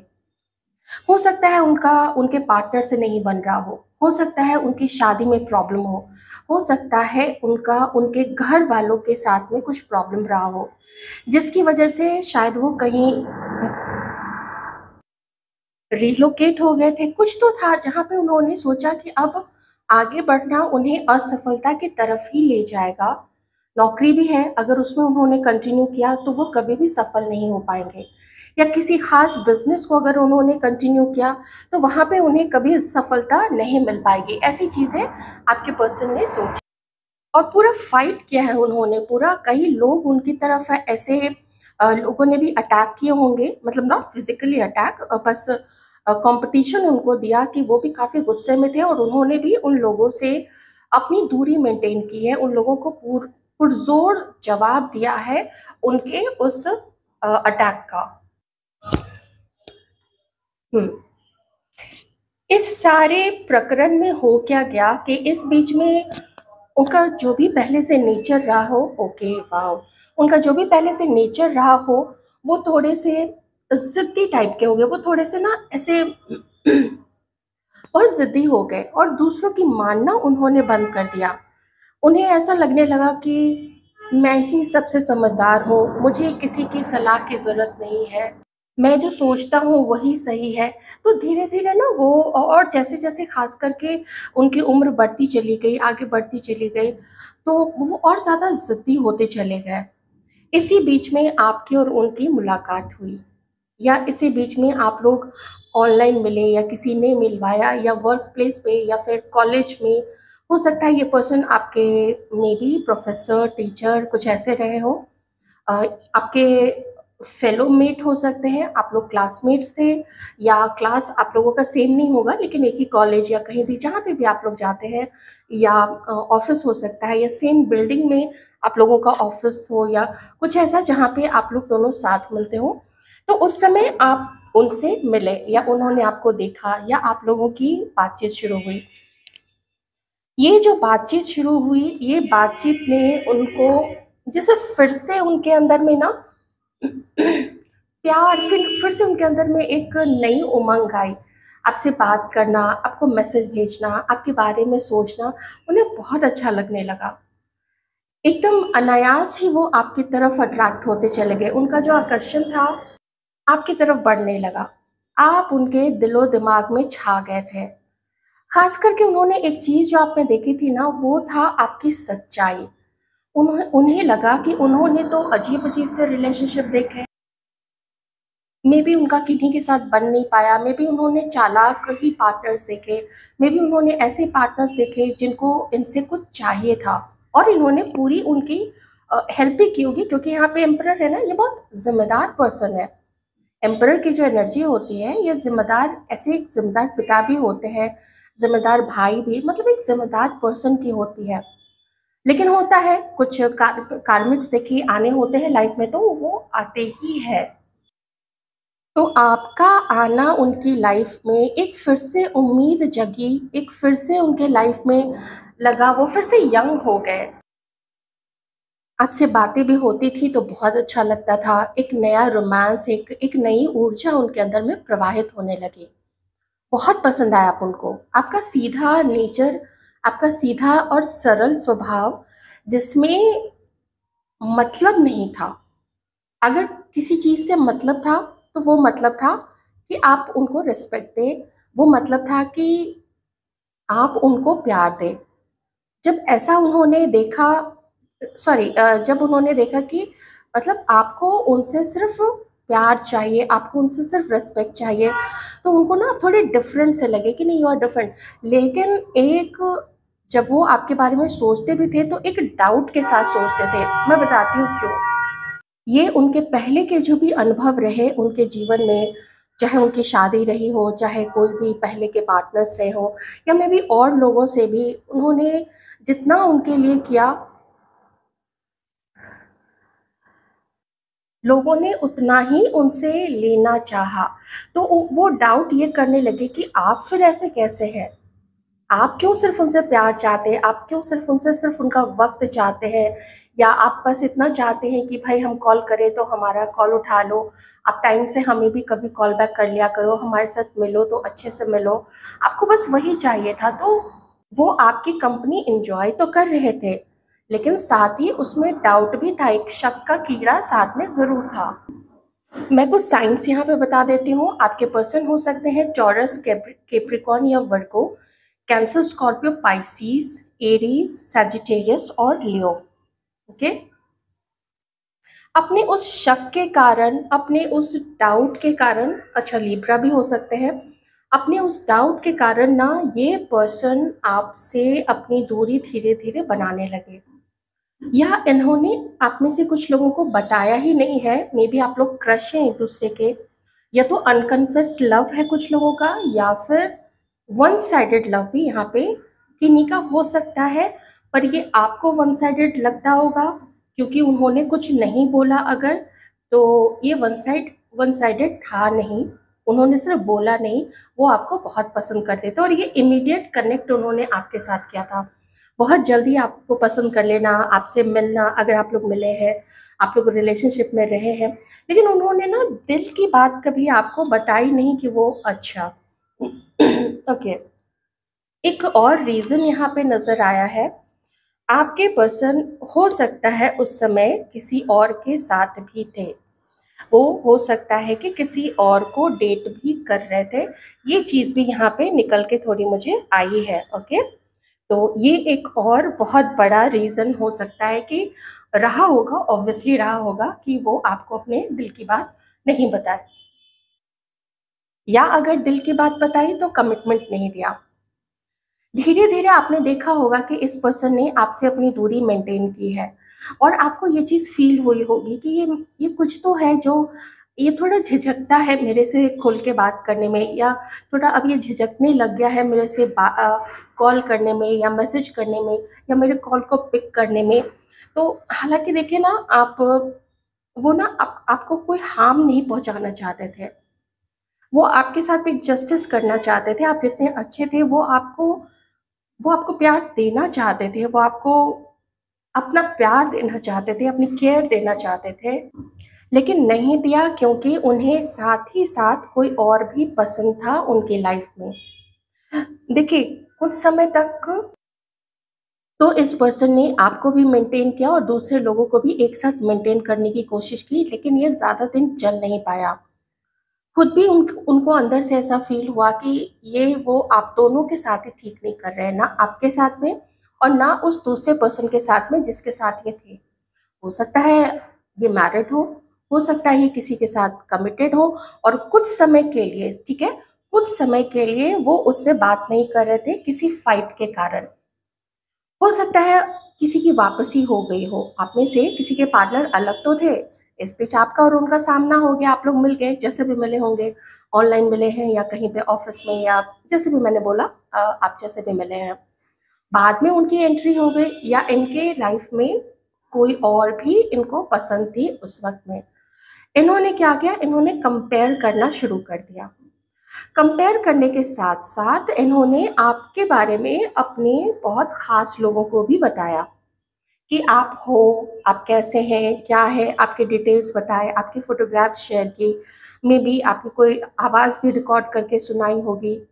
हो सकता है उनका उनके पार्टनर से नहीं बन रहा हो सकता है उनकी शादी में प्रॉब्लम हो सकता है उनका उनके घर वालों के साथ में कुछ प्रॉब्लम रहा हो, जिसकी वजह से शायद वो कहीं रिलोकेट हो गए थे। कुछ तो था जहाँ पे उन्होंने सोचा कि अब आगे बढ़ना उन्हें असफलता की तरफ ही ले जाएगा। नौकरी भी है, अगर उसमें उन्होंने कंटिन्यू किया तो वो कभी भी सफल नहीं हो पाएंगे, या किसी खास बिजनेस को अगर उन्होंने कंटिन्यू किया तो वहाँ पे उन्हें कभी सफलता नहीं मिल पाएगी। ऐसी चीज़ें आपके पर्सन ने सोची और पूरा फाइट किया है उन्होंने पूरा। कई लोग उनकी तरफ है, ऐसे लोगों ने भी अटैक किए होंगे, मतलब नॉट फिजिकली अटैक, बस कंपटीशन उनको दिया कि वो भी काफ़ी गुस्से में थे और उन्होंने भी उन लोगों से अपनी दूरी मेंटेन की है, उन लोगों को पुरजोर जवाब दिया है उनके उस अटैक का। हुँ। इस सारे प्रकरण में हो क्या गया कि इस बीच में उनका जो भी पहले से नेचर रहा हो, ओके, वाओ! उनका जो भी पहले से नेचर रहा हो, वो थोड़े से ज़िद्दी टाइप के हो गए। वो थोड़े से ना ऐसे बहुत ज़िद्दी हो गए और दूसरों की मानना उन्होंने बंद कर दिया। उन्हें ऐसा लगने लगा कि मैं ही सबसे समझदार हूँ, मुझे किसी की सलाह की ज़रूरत नहीं है, मैं जो सोचता हूँ वही सही है। तो धीरे-धीरे ना वो और जैसे-जैसे ख़ास करके उनकी उम्र बढ़ती चली गई, आगे बढ़ती चली गई, तो वो और ज़्यादा ज़िद्दी होते चले गए। इसी बीच में आपकी और उनकी मुलाकात हुई, या इसी बीच में आप लोग ऑनलाइन मिले या किसी ने मिलवाया या वर्क प्लेस पे या फिर कॉलेज में, हो सकता है ये पर्सन आपके मे बी प्रोफेसर, टीचर कुछ ऐसे रहे हो, अ, आपके फेलो मेट हो सकते हैं, आप लोग क्लासमेट्स थे, या क्लास आप लोगों का सेम नहीं होगा लेकिन एक ही कॉलेज या कहीं भी जहाँ पे भी आप लोग जाते हैं, या ऑफिस हो सकता है, या सेम बिल्डिंग में आप लोगों का ऑफिस हो, या कुछ ऐसा जहाँ पे आप लोग दोनों साथ मिलते हो। तो उस समय आप उनसे मिले या उन्होंने आपको देखा या आप लोगों की बातचीत शुरू हुई। ये जो बातचीत शुरू हुई, ये बातचीत ने उनको जैसे फिर से उनके अंदर में ना प्यार, फिर से उनके अंदर में एक नई उमंग आई। आपसे बात करना, आपको मैसेज भेजना, आपके बारे में सोचना, उन्हें बहुत अच्छा लगने लगा। एकदम अनायास ही वो आपकी तरफ अट्रैक्ट होते चले गए। उनका जो आकर्षण था आपकी तरफ बढ़ने लगा। आप उनके दिलो-दिमाग में छा गए थे। ख़ास करके उन्होंने एक चीज़ जो आप में देखी थी ना, वो था आपकी सच्चाई। उन्हें लगा कि उन्होंने तो अजीब-अजीब से रिलेशनशिप देखे, मे बी उनका किन्हीं के साथ बन नहीं पाया, मे बी उन्होंने चालाक ही पार्टनर्स देखे, मे बी उन्होंने ऐसे पार्टनर्स देखे जिनको इनसे कुछ चाहिए था, और इन्होंने पूरी उनकी हेल्प भी की होगी, क्योंकि यहाँ पे एम्परर है ना, ये बहुत ज़िम्मेदार पर्सन है। एम्परर की जो एनर्जी होती है, ये ज़िम्मेदार, ऐसे एक ज़िम्मेदार पिता भी होते हैं, ज़िम्मेदार भाई भी, मतलब एक ज़िम्मेदार पर्सन की होती है। लेकिन होता है कुछ कार्मिक्स देखिए आने होते हैं लाइफ में, तो वो आते ही है। तो आपका आना उनकी लाइफ में एक फिर से उम्मीद जगी, एक फिर से उनके लाइफ में लगा वो फिर से यंग हो गए। आपसे बातें भी होती थी तो बहुत अच्छा लगता था, एक नया रोमांस, एक नई ऊर्जा उनके अंदर में प्रवाहित होने लगी। बहुत पसंद आया आप उनको, आपका सीधा नेचर, आपका सीधा और सरल स्वभाव, जिसमें मतलब नहीं था। अगर किसी चीज़ से मतलब था, तो वो मतलब था कि आप उनको रिस्पेक्ट दें, वो मतलब था कि आप उनको प्यार दें। जब ऐसा उन्होंने देखा, जब उन्होंने देखा कि मतलब आपको उनसे सिर्फ़ प्यार चाहिए, आपको उनसे सिर्फ़ रिस्पेक्ट चाहिए, तो उनको ना थोड़े डिफरेंट से लगे कि नहीं, यू आर डिफरेंट। लेकिन एक, जब वो आपके बारे में सोचते भी थे, तो एक डाउट के साथ सोचते थे। मैं बताती हूँ क्यों। ये उनके पहले के जो भी अनुभव रहे उनके जीवन में, चाहे उनकी शादी रही हो, चाहे कोई भी पहले के पार्टनर्स रहे हों, या मे बी और लोगों से भी उन्होंने जितना उनके लिए किया, लोगों ने उतना ही उनसे लेना चाहा। तो वो डाउट ये करने लगे कि आप फिर ऐसे कैसे हैं? आप क्यों सिर्फ़ उनसे प्यार चाहते हैं? आप क्यों सिर्फ़ उनसे सिर्फ़ उनका वक़्त चाहते हैं? या आप बस इतना चाहते हैं कि भाई हम कॉल करें तो हमारा कॉल उठा लो, आप टाइम से हमें भी कभी कॉल बैक कर लिया करो, हमारे साथ मिलो तो अच्छे से मिलो। आपको बस वही चाहिए था, तो वो आपकी कंपनी एन्जॉय तो कर रहे थे, लेकिन साथ ही उसमें डाउट भी था, एक शक का कीड़ा साथ में ज़रूर था। मैं कुछ साइंस यहाँ पे बता देती हूँ। आपके पर्सन हो सकते हैं टॉरस, कैप्रिकॉर्न या Virgo, cancer, Scorpio, Pisces, Aries, Sagittarius और लियो। ओके। अपने उस शक के कारण, अपने उस डाउट के कारण, अच्छा लिब्रा भी हो सकते हैं, अपने उस डाउट के कारण ना ये पर्सन आपसे अपनी दूरी धीरे धीरे बनाने लगे, या इन्होंने आप में से कुछ लोगों को बताया ही नहीं है। मे बी आप लोग क्रश हैं एक दूसरे के, या तो अनकन्फेस्ड लव है कुछ लोगों का, या फिर वन साइडेड लव भी यहाँ पे किन्हीं का हो सकता है। पर ये आपको वन साइडेड लगता होगा क्योंकि उन्होंने कुछ नहीं बोला अगर, तो ये वन साइडेड था नहीं। उन्होंने सिर्फ बोला नहीं, वो आपको बहुत पसंद करते थे और ये इमीडिएट कनेक्ट उन्होंने आपके साथ किया था। बहुत जल्दी आपको पसंद कर लेना, आपसे मिलना, अगर आप लोग मिले हैं, आप लोग रिलेशनशिप में रहे हैं, लेकिन उन्होंने ना दिल की बात कभी आपको बताई नहीं कि वो अच्छा। ओके, एक और रीज़न यहाँ पे नज़र आया है, आपके पर्सन हो सकता है उस समय किसी और के साथ भी थे। वो हो सकता है कि किसी और को डेट भी कर रहे थे। ये चीज़ भी यहाँ पे निकल के थोड़ी मुझे आई है। ओके, तो ये एक और बहुत बड़ा रीज़न हो सकता है कि रहा होगा, ऑब्वियसली रहा होगा कि वो आपको अपने दिल की बात नहीं बताए, या अगर दिल की बात बताई तो कमिटमेंट नहीं दिया। धीरे धीरे आपने देखा होगा कि इस पर्सन ने आपसे अपनी दूरी मेंटेन की है और आपको ये चीज़ फील हुई होगी कि ये कुछ तो है, जो ये थोड़ा झिझकता है मेरे से खुल के बात करने में, या थोड़ा अब ये झिझकने लग गया है मेरे से कॉल करने में या मैसेज करने में या मेरे कॉल को पिक करने में। तो हालांकि देखिए ना, आप वो ना आपको कोई हार्म नहीं पहुंचाना चाहते थे, वो आपके साथ एक जस्टिस करना चाहते थे। आप जितने अच्छे थे, वो आपको प्यार देना चाहते थे, वो आपको अपना प्यार देना चाहते थे, अपनी केयर देना चाहते थे, लेकिन नहीं दिया क्योंकि उन्हें साथ ही साथ कोई और भी पसंद था उनकी लाइफ में। देखिए, कुछ समय तक तो इस पर्सन ने आपको भी मेंटेन किया और दूसरे लोगों को भी एक साथ मेंटेन करने की कोशिश की, लेकिन ये ज़्यादा दिन चल नहीं पाया। खुद भी उनको अंदर से ऐसा फ़ील हुआ कि ये वो आप दोनों के साथ ही ठीक नहीं कर रहे हैं, ना आपके साथ में और ना उस दूसरे पर्सन के साथ में जिसके साथ ये थे। हो सकता है ये मैरिड हो सकता है ये किसी के साथ कमिटेड हो, और कुछ समय के लिए, ठीक है, कुछ समय के लिए वो उससे बात नहीं कर रहे थे किसी फाइट के कारण। हो सकता है किसी की वापसी हो गई हो, आप में से किसी के पार्टनर अलग तो थे, इस बीच आपका और उनका सामना हो गया, आप लोग मिल गए, जैसे भी मिले होंगे, ऑनलाइन मिले हैं या कहीं पे ऑफिस में, या जैसे भी मैंने बोला, आप जैसे भी मिले हैं। बाद में उनकी एंट्री हो गई या इनके लाइफ में कोई और भी इनको पसंद थी उस वक्त में। इन्होंने क्या किया, इन्होंने कंपेयर करना शुरू कर दिया। कंपेयर करने के साथ साथ इन्होंने आपके बारे में अपने बहुत खास लोगों को भी बताया कि आप हो, आप कैसे हैं, क्या है, आपके डिटेल्स बताए, आपकी फ़ोटोग्राफ शेयर की, मे बी आपकी कोई आवाज़ भी रिकॉर्ड करके सुनाई होगी।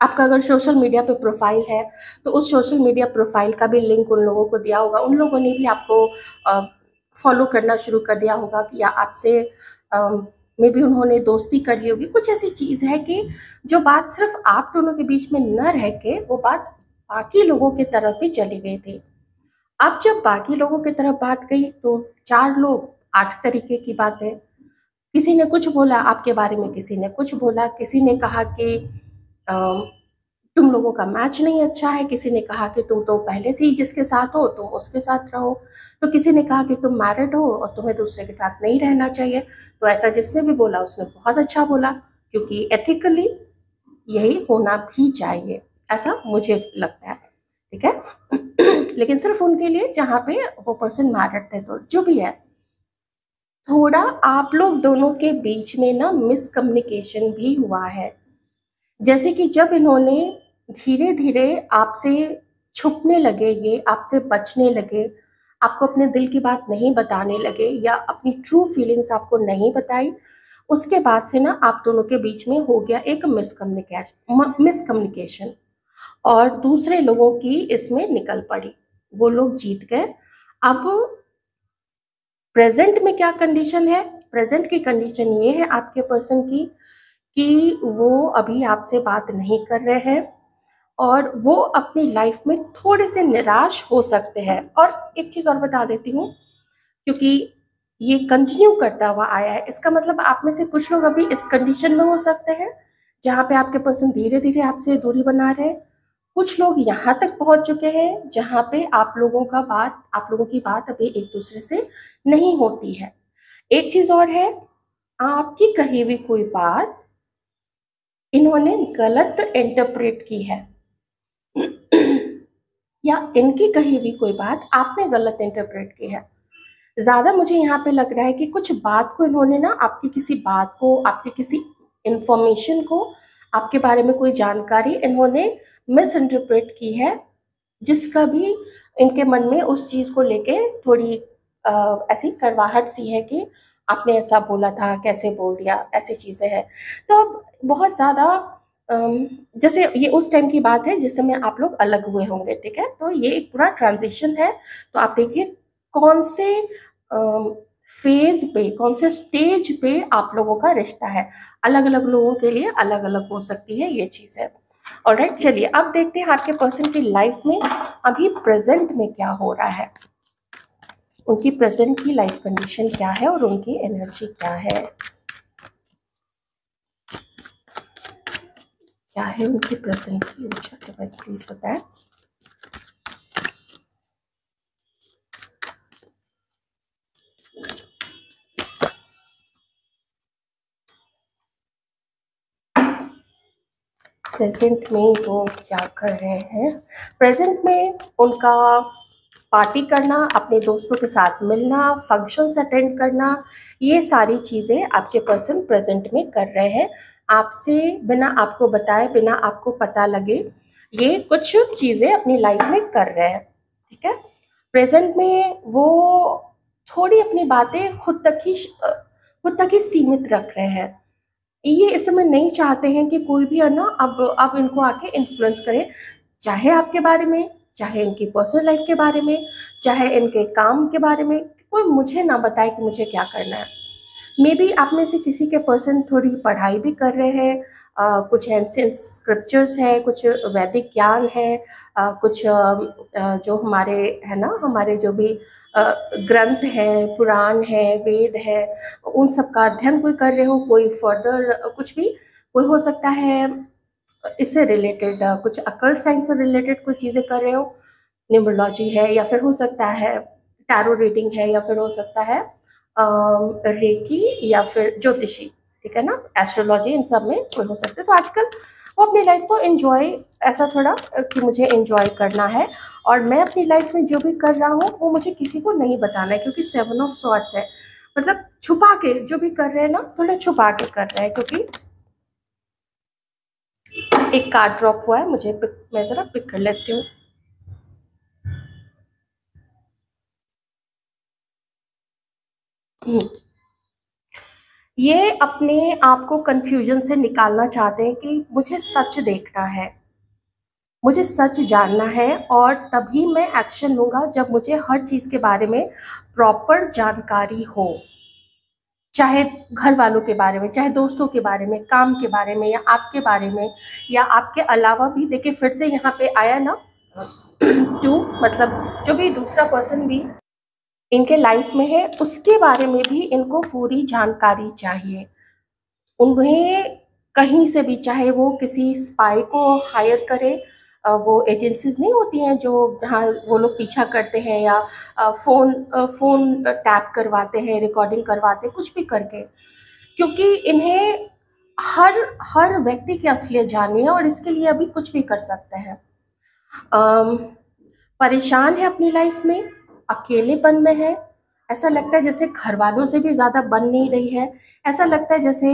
आपका अगर सोशल मीडिया पे प्रोफाइल है, तो उस सोशल मीडिया प्रोफाइल का भी लिंक उन लोगों को दिया होगा। उन लोगों ने भी आपको फॉलो करना शुरू कर दिया होगा कि या आपसे मे बी उन्होंने दोस्ती कर ली होगी। कुछ ऐसी चीज़ है कि जो बात सिर्फ आप दोनों के बीच में न रह के वो बात बाकी लोगों की तरफ भी चली गई थी। अब जब बाकी लोगों की तरफ बात गई तो 4 लोग 8 तरीके की बातें। किसी ने कुछ बोला आपके बारे में, किसी ने कुछ बोला, किसी ने कहा कि अ, तुम लोगों का मैच नहीं अच्छा है, किसी ने कहा कि तुम तो पहले से ही जिसके साथ हो तुम उसके साथ रहो, तो किसी ने कहा कि तुम मैरिड हो और तुम्हें दूसरे के साथ नहीं रहना चाहिए। तो ऐसा जिसने भी बोला उसने बहुत अच्छा बोला, क्योंकि एथिकली यही होना भी चाहिए, ऐसा मुझे लगता है, ठीक है। लेकिन सिर्फ उनके लिए जहाँ पे वो पर्सन मैरिड थे। तो जो भी है, थोड़ा आप लोग दोनों के बीच में ना मिसकम्युनिकेशन भी हुआ है। जैसे कि जब इन्होंने धीरे-धीरे आपसे छुपने लगे, ये आपसे बचने लगे, आपको अपने दिल की बात नहीं बताने लगे या अपनी ट्रू फीलिंग्स आपको नहीं बताई, उसके बाद से ना आप दोनों के बीच में हो गया एक मिसकम्युनिकेशन और दूसरे लोगों की इसमें निकल पड़ी। वो लोग जीत गए। अब प्रेज़ेंट में क्या कंडीशन है? प्रेज़ेंट की कंडीशन ये है आपके पर्सन की कि वो अभी आपसे बात नहीं कर रहे हैं और वो अपनी लाइफ में थोड़े से निराश हो सकते हैं। और एक चीज़ और बता देती हूँ, क्योंकि ये कंटिन्यू करता हुआ आया है, इसका मतलब आप में से कुछ लोग अभी इस कंडीशन में हो सकते हैं जहाँ पे आपके पर्सन धीरे धीरे आपसे दूरी बना रहे हैं। कुछ लोग यहाँ तक पहुँच चुके हैं जहाँ पे आप लोगों की बात अभी एक दूसरे से नहीं होती है। एक चीज़ और है, आपकी कही हुई कोई बात इन्होंने गलत इंटरप्रेट की है, या इनकी कही हुई कोई बात आपने गलत इंटरप्रेट की है। ज़्यादा मुझे यहाँ पे लग रहा है कि कुछ बात को इन्होंने ना आपकी किसी बात को, आपके किसी इंफॉर्मेशन को, आपके बारे में कोई जानकारी इन्होंने मिस इंटरप्रेट की है, जिसका भी इनके मन में उस चीज़ को लेके थोड़ी ऐसी करवाहट सी है कि आपने ऐसा बोला था, कैसे बोल दिया, ऐसी चीज़ें हैं। तो अब बहुत ज़्यादा जैसे ये उस टाइम की बात है जिस समय आप लोग अलग हुए होंगे, ठीक है? तो ये एक पूरा ट्रांज़िशन है। तो आप देखिए कौन से फ़ेज़ पे, कौन से स्टेज पे आप लोगों का रिश्ता है। अलग-अलग लोगों के लिए अलग-अलग हो सकती है ये चीज़ है। ऑलराइट, चलिए अब देखते हैं आपके पर्सन की लाइफ में अभी प्रेजेंट में क्या हो रहा है। उनकी प्रेजेंट की लाइफ कंडीशन क्या है और उनकी एनर्जी क्या है, क्या है उनकी प्रेजेंट की ऊर्जा के बारे में प्लीज बताएं। प्रेजेंट में वो क्या कर रहे हैं। प्रेजेंट में उनका पार्टी करना, अपने दोस्तों के साथ मिलना, फंक्शंस अटेंड करना, ये सारी चीज़ें आपके पर्सन प्रेजेंट में कर रहे हैं। आपसे बिना आपको बताए, बिना आपको पता लगे, ये कुछ चीज़ें अपनी लाइफ में कर रहे हैं, ठीक है। प्रेजेंट में वो थोड़ी अपनी बातें खुद तक ही सीमित रख रहे हैं। ये इस समय नहीं चाहते हैं कि कोई भी है ना अब इनको आके इन्फ्लुएंस करे, चाहे आपके बारे में, चाहे इनकी पर्सनल लाइफ के बारे में, चाहे इनके काम के बारे में, कोई मुझे ना बताए कि मुझे क्या करना है। मे बी आप में से किसी के पर्सन थोड़ी पढ़ाई भी कर रहे हैं, कुछ एंशिएंट स्क्रिप्चर्स है, कुछ वैदिक ज्ञान है, कुछ जो हमारे है ना, हमारे जो भी ग्रंथ हैं, पुराण है, वेद है, उन सब का अध्ययन कोई कर रहे हो, कोई फर्दर कुछ भी, कोई हो सकता है इससे रिलेटेड कुछ अकल्ट साइंस से रिलेटेड कोई चीज़ें कर रहे हो, न्यूमरोलॉजी है, या फिर हो सकता है टैरो रीडिंग है, या फिर हो सकता है रेकी, या फिर ज्योतिषी, ठीक है ना, एस्ट्रोलॉजी, इन सब में कोई हो सकता है। तो आजकल वो अपनी लाइफ को एंजॉय, ऐसा थोड़ा कि मुझे एंजॉय करना है और मैं अपनी लाइफ में जो भी कर रहा हूँ वो मुझे किसी को नहीं बताना है, क्योंकि 7 ऑफ सॉर्ड्स है, मतलब छुपा के जो भी कर रहे हैं ना, थोड़ा छुपा के कर रहे हैं। क्योंकि एक कार्ड ड्रॉप हुआ है, मैं ज़रा पिक कर लेती हूँ। ये अपने आप को कंफ्यूजन से निकालना चाहते हैं कि मुझे सच देखना है, मुझे सच जानना है, और तभी मैं एक्शन लूँगा जब मुझे हर चीज़ के बारे में प्रॉपर जानकारी हो, चाहे घर वालों के बारे में, चाहे दोस्तों के बारे में, काम के बारे में, या आपके बारे में, या आपके अलावा भी। देखिए फिर से यहाँ पे आया ना टू, मतलब जो भी दूसरा पर्सन भी इनके लाइफ में है उसके बारे में भी इनको पूरी जानकारी चाहिए। उन्हें कहीं से भी, चाहे वो किसी स्पाई को हायर करे, वो एजेंसीज नहीं होती हैं जो जहाँ वो लोग पीछा करते हैं, या फ़ोन टैप करवाते हैं, रिकॉर्डिंग करवाते हैं, कुछ भी करके, क्योंकि इन्हें हर हर व्यक्ति की असलियत जाननी है और इसके लिए अभी कुछ भी कर सकते हैं। अम, परेशान है अपनी लाइफ में, अकेलेपन में है, ऐसा लगता है जैसे घर वालों से भी ज़्यादा बन नहीं रही है, ऐसा लगता है जैसे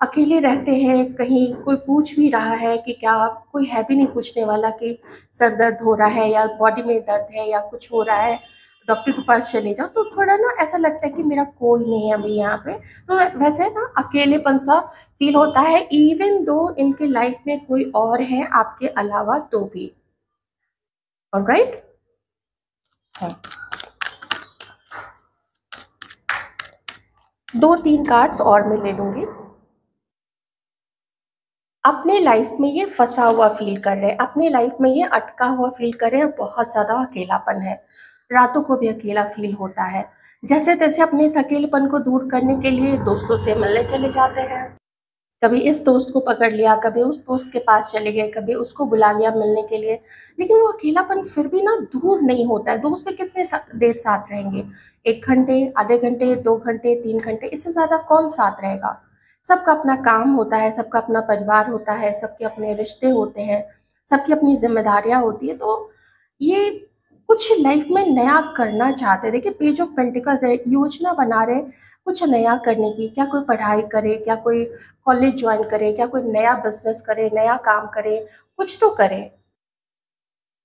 अकेले रहते हैं, कहीं कोई पूछ भी रहा है कि क्या, कोई है भी नहीं पूछने वाला कि सर दर्द हो रहा है, या बॉडी में दर्द है, या कुछ हो रहा है, डॉक्टर के पास चले जाओ, तो थोड़ा ना ऐसा लगता है कि मेरा कोई नहीं है अभी यहाँ पे। तो वैसे ना अकेलेपन सा फील होता है, इवन दो इनके लाइफ में कोई और है आपके अलावा तो भी। ऑलराइट, हाँ, 2-3 कार्ड्स और मैं ले लूंगी। अपने लाइफ में ये फंसा हुआ फील कर रहे हैं, अपने लाइफ में ये अटका हुआ फील कर रहे हैं, और बहुत ज़्यादा अकेलापन है, रातों को भी अकेला फील होता है। जैसे तैसे अपने इस अकेलेपन को दूर करने के लिए दोस्तों से मिलने चले जाते हैं, कभी इस दोस्त को पकड़ लिया, कभी उस दोस्त के पास चले गए, कभी उसको बुला लिया मिलने के लिए, लेकिन वो अकेलापन फिर भी ना दूर नहीं होता है। दोस्त में कितने देर साथ रहेंगे, 1 घंटे, आधे घंटे, 2 घंटे, 3 घंटे, इससे ज़्यादा कौन साथ रहेगा। सबका अपना काम होता है, सबका अपना परिवार होता है, सबके अपने रिश्ते होते हैं, सबकी अपनी जिम्मेदारियां होती है। तो ये कुछ लाइफ में नया करना चाहते हैं। देखिए पेज ऑफ पेंटिकल्स है, योजना बना रहे हैं कुछ नया करने की। क्या कोई पढ़ाई करे, क्या कोई कॉलेज ज्वाइन करे, क्या कोई नया बिजनेस करे, नया काम करे, कुछ तो करे।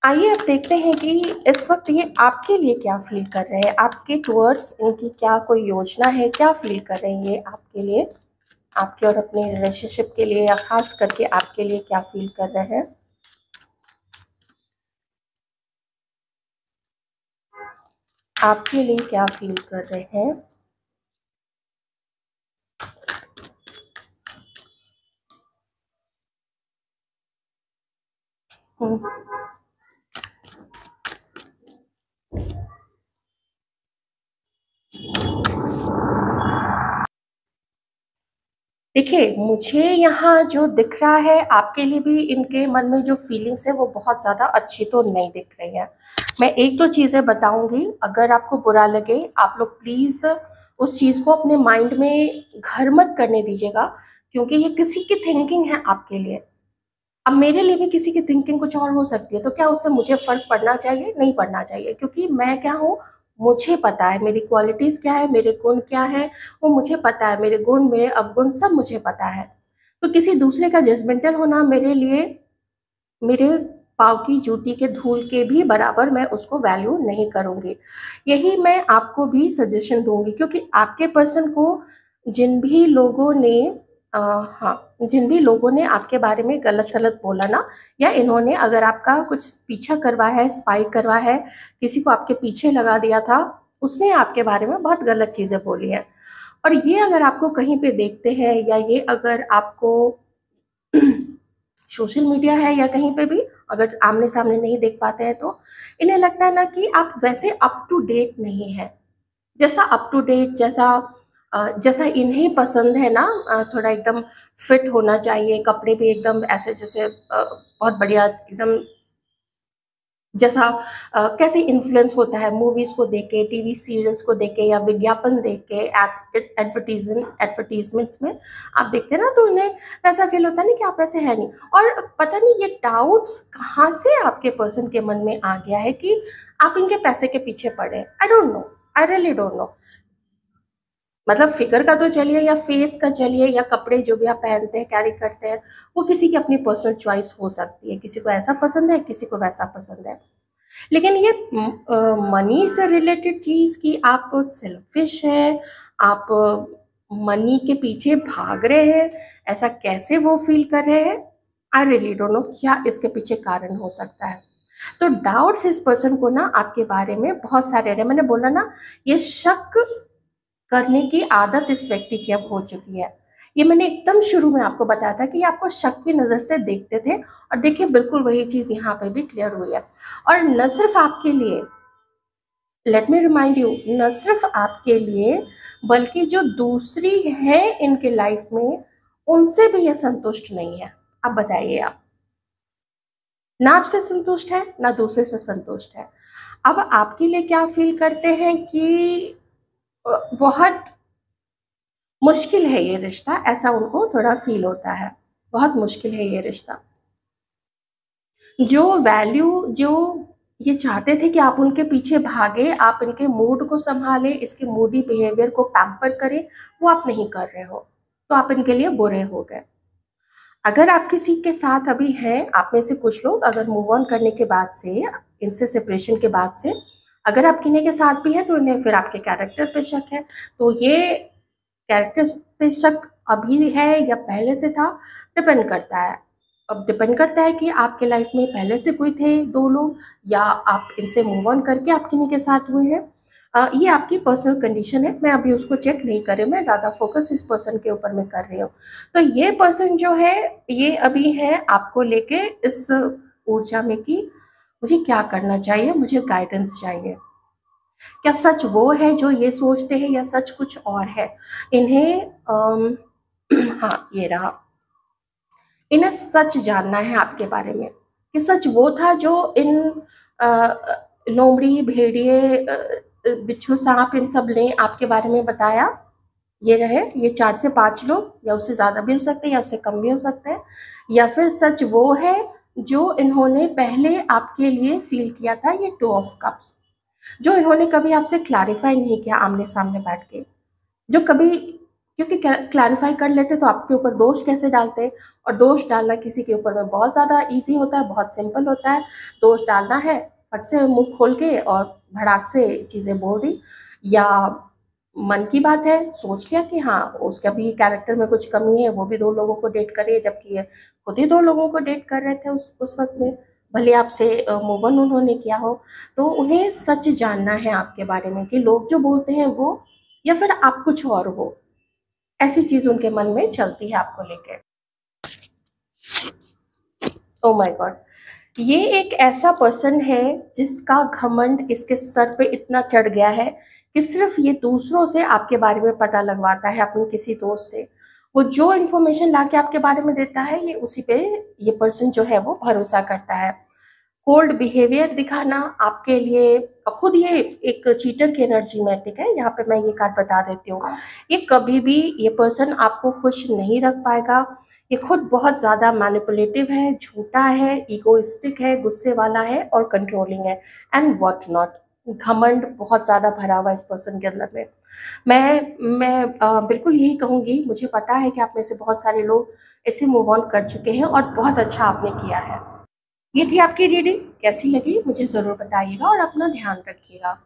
आइए अब देखते हैं कि इस वक्त ये आपके लिए क्या फील कर रहे हैं, आपके टुवर्ड्स इनकी क्या कोई योजना है, क्या फील कर रहे हैं ये आपके लिए, आपके और अपने रिलेशनशिप के लिए, या खास करके आपके लिए क्या फील कर रहे हैं, आपके लिए क्या फील कर रहे हैं। हम्म, देखिए मुझे यहाँ जो दिख रहा है आपके लिए भी इनके मन में जो फीलिंग्स है वो बहुत ज़्यादा अच्छी तो नहीं दिख रही है। मैं एक दो चीज़ें बताऊंगी, अगर आपको बुरा लगे आप लोग प्लीज़ उस चीज़ को अपने माइंड में घर मत करने दीजिएगा, क्योंकि ये किसी की थिंकिंग है आपके लिए। अब मेरे लिए भी किसी की थिंकिंग कुछ और हो सकती है, तो क्या उससे मुझे फ़र्क पड़ना चाहिए? नहीं पड़ना चाहिए, क्योंकि मैं क्या हूँ, मुझे पता है मेरी क्वालिटीज़ क्या है, मेरे गुण क्या हैं, वो मुझे पता है, मेरे गुण, मेरे अवगुण सब मुझे पता है। तो किसी दूसरे का जजमेंटल होना मेरे लिए, मेरे पाँव की जूती के धूल के भी बराबर मैं उसको वैल्यू नहीं करूँगी। यही मैं आपको भी सजेशन दूँगी, क्योंकि आपके पर्सन को जिन भी लोगों ने हाँ, जिन भी लोगों ने आपके बारे में गलत-सलत बोला ना, या इन्होंने अगर आपका कुछ पीछा करवा है, स्पाई करवा है, किसी को आपके पीछे लगा दिया था, उसने आपके बारे में बहुत गलत चीज़ें बोली हैं। और ये अगर आपको कहीं पे देखते हैं, या ये अगर आपको सोशल मीडिया है या कहीं पे भी अगर आमने-सामने नहीं देख पाते हैं, तो इन्हें लगता है ना कि आप वैसे अप टू डेट नहीं हैं। जैसा अप टू डेट, जैसा इन्हें पसंद है ना, थोड़ा एकदम फिट होना चाहिए, कपड़े भी एकदम ऐसे जैसे बहुत बढ़िया एकदम, जैसा कैसे इन्फ्लुएंस होता है मूवीज़ को देख के, टीवी सीरियल्स को देख के, या विज्ञापन देख के, एडवर्टीजमेंट्स में आप देखते हैं ना, तो उन्हें ऐसा फील होता है ना कि आप ऐसे हैं नहीं। और पता नहीं ये डाउट्स कहाँ से आपके पर्सन के मन में आ गया है कि आप इनके पैसे के पीछे पड़े। I don't know, I really don't know. मतलब फिगर का तो चलिए, या फेस का चलिए, या कपड़े जो भी आप पहनते हैं, कैरी करते हैं, वो किसी की अपनी पर्सनल चॉइस हो सकती है। किसी को ऐसा पसंद है, किसी को वैसा पसंद है। लेकिन ये मनी से रिलेटेड चीज़ कि आप सेल्फिश है, आप मनी के पीछे भाग रहे हैं, ऐसा कैसे वो फील कर रहे हैं, आई रियली डोंट नो क्या इसके पीछे कारण हो सकता है। तो डाउट्स इस पर्सन को ना आपके बारे में बहुत सारे रहे। मैंने बोला ना, ये शक करने की आदत इस व्यक्ति की अब हो चुकी है। ये मैंने एकदम शुरू में आपको बताया था कि ये आपको शक की नज़र से देखते थे, और देखिए बिल्कुल वही चीज़ यहाँ पे भी क्लियर हुई है। और न सिर्फ आपके लिए, लेट मी रिमाइंड यू, न सिर्फ आपके लिए बल्कि जो दूसरी है इनके लाइफ में, उनसे भी ये संतुष्ट नहीं है। अब बताइए आप, ना आपसे संतुष्ट है ना दूसरे से संतुष्ट है। अब आपके लिए क्या फील करते हैं कि बहुत मुश्किल है ये रिश्ता, ऐसा उनको थोड़ा फील होता है। बहुत मुश्किल है ये रिश्ता। जो वैल्यू, जो ये चाहते थे कि आप उनके पीछे भागे, आप इनके मूड को सँभालें, इसके मूडी बिहेवियर को पैम्पर करें, वो आप नहीं कर रहे हो। तो आप इनके लिए बुरे हो गए। अगर आप किसी के साथ अभी हैं, आप में से कुछ लोग अगर मूव ऑन करने के बाद से, इनसे सेपरेशन के बाद से, अगर आप किन्हीं के साथ भी हैं, तो इन्हें फिर आपके कैरेक्टर पे शक है। तो ये कैरेक्टर पे शक अभी है या पहले से था, डिपेंड करता है। अब डिपेंड करता है कि आपके लाइफ में पहले से कोई थे 2 लोग, या आप इनसे मूव ऑन करके आप किन्हीं के साथ हुए हैं। ये आपकी पर्सनल कंडीशन है, मैं अभी उसको चेक नहीं कर रही हूँ, मैं ज़्यादा फोकस इस पर्सन के ऊपर मैं कर रही हूँ। तो ये पर्सन जो है, ये अभी है आपको लेके इस ऊर्जा में कि मुझे क्या करना चाहिए, मुझे गाइडेंस चाहिए। क्या सच वो है जो ये सोचते हैं, या सच कुछ और है? इन्हें हाँ, ये रहा। इन्हें सच जानना है आपके बारे में, कि सच वो था जो इन लोमड़ी, भेड़िए, बिच्छू, सांप, इन सब ने आपके बारे में बताया। ये रहे, ये 4 से 5 लोग, या उससे ज़्यादा भी हो सकते हैं, या उससे कम भी हो सकते हैं। या फिर सच वो है जो इन्होंने पहले आपके लिए फ़ील किया था, ये 2 ऑफ कप्स, जो इन्होंने कभी आपसे क्लैरिफ़ाई नहीं किया आमने-सामने बैठ के। जो कभी, क्योंकि क्लैरिफ़ाई कर लेते तो आपके ऊपर दोष कैसे डालते, और दोष डालना किसी के ऊपर में बहुत ज़्यादा ईज़ी होता है, बहुत सिंपल होता है। दोष डालना है, फट से मुँह खोल के और भड़ाक से चीज़ें बोल दी, या मन की बात है, सोच लिया कि हाँ, उसका भी कैरेक्टर में कुछ कमी है, वो भी 2 लोगों को डेट कर रही है, जबकि ये खुद ही 2 लोगों को डेट कर रहे थे उस वक़्त में। भले आपसे मूव ऑन उन्होंने किया हो। तो उन्हें सच जानना है आपके बारे में कि लोग जो बोलते हैं वो, या फिर आप कुछ और हो। ऐसी चीज़ उनके मन में चलती है आपको लेके। Oh my God! ये एक ऐसा पर्सन है जिसका घमंड इसके सर पे इतना चढ़ गया है कि सिर्फ़ ये दूसरों से आपके बारे में पता लगवाता है, अपने किसी दोस्त से। वो जो इन्फॉर्मेशन लाके आपके बारे में देता है, ये उसी पे ये पर्सन जो है वो भरोसा करता है। कोल्ड बिहेवियर दिखाना आपके लिए, खुद ये एक चीटर की एनर्जी में ठीक है, यहाँ पे मैं ये कार्ड बता देती हूँ। ये कभी भी, ये पर्सन आपको खुश नहीं रख पाएगा। ये खुद बहुत ज़्यादा मैनिपुलेटिव है, झूठा है, इगोइस्टिक है, गुस्से वाला है और कंट्रोलिंग है, एंड व्हाट नॉट। घमंड बहुत ज़्यादा भरा हुआ है इस पर्सन के अंदर में। मैं बिल्कुल यही कहूँगी, मुझे पता है कि आप में से बहुत सारे लोग इससे मूव ऑन कर चुके हैं और बहुत अच्छा आपने किया है। ये थी आपकी रीडिंग, कैसी लगी मुझे ज़रूर बताइएगा और अपना ध्यान रखिएगा।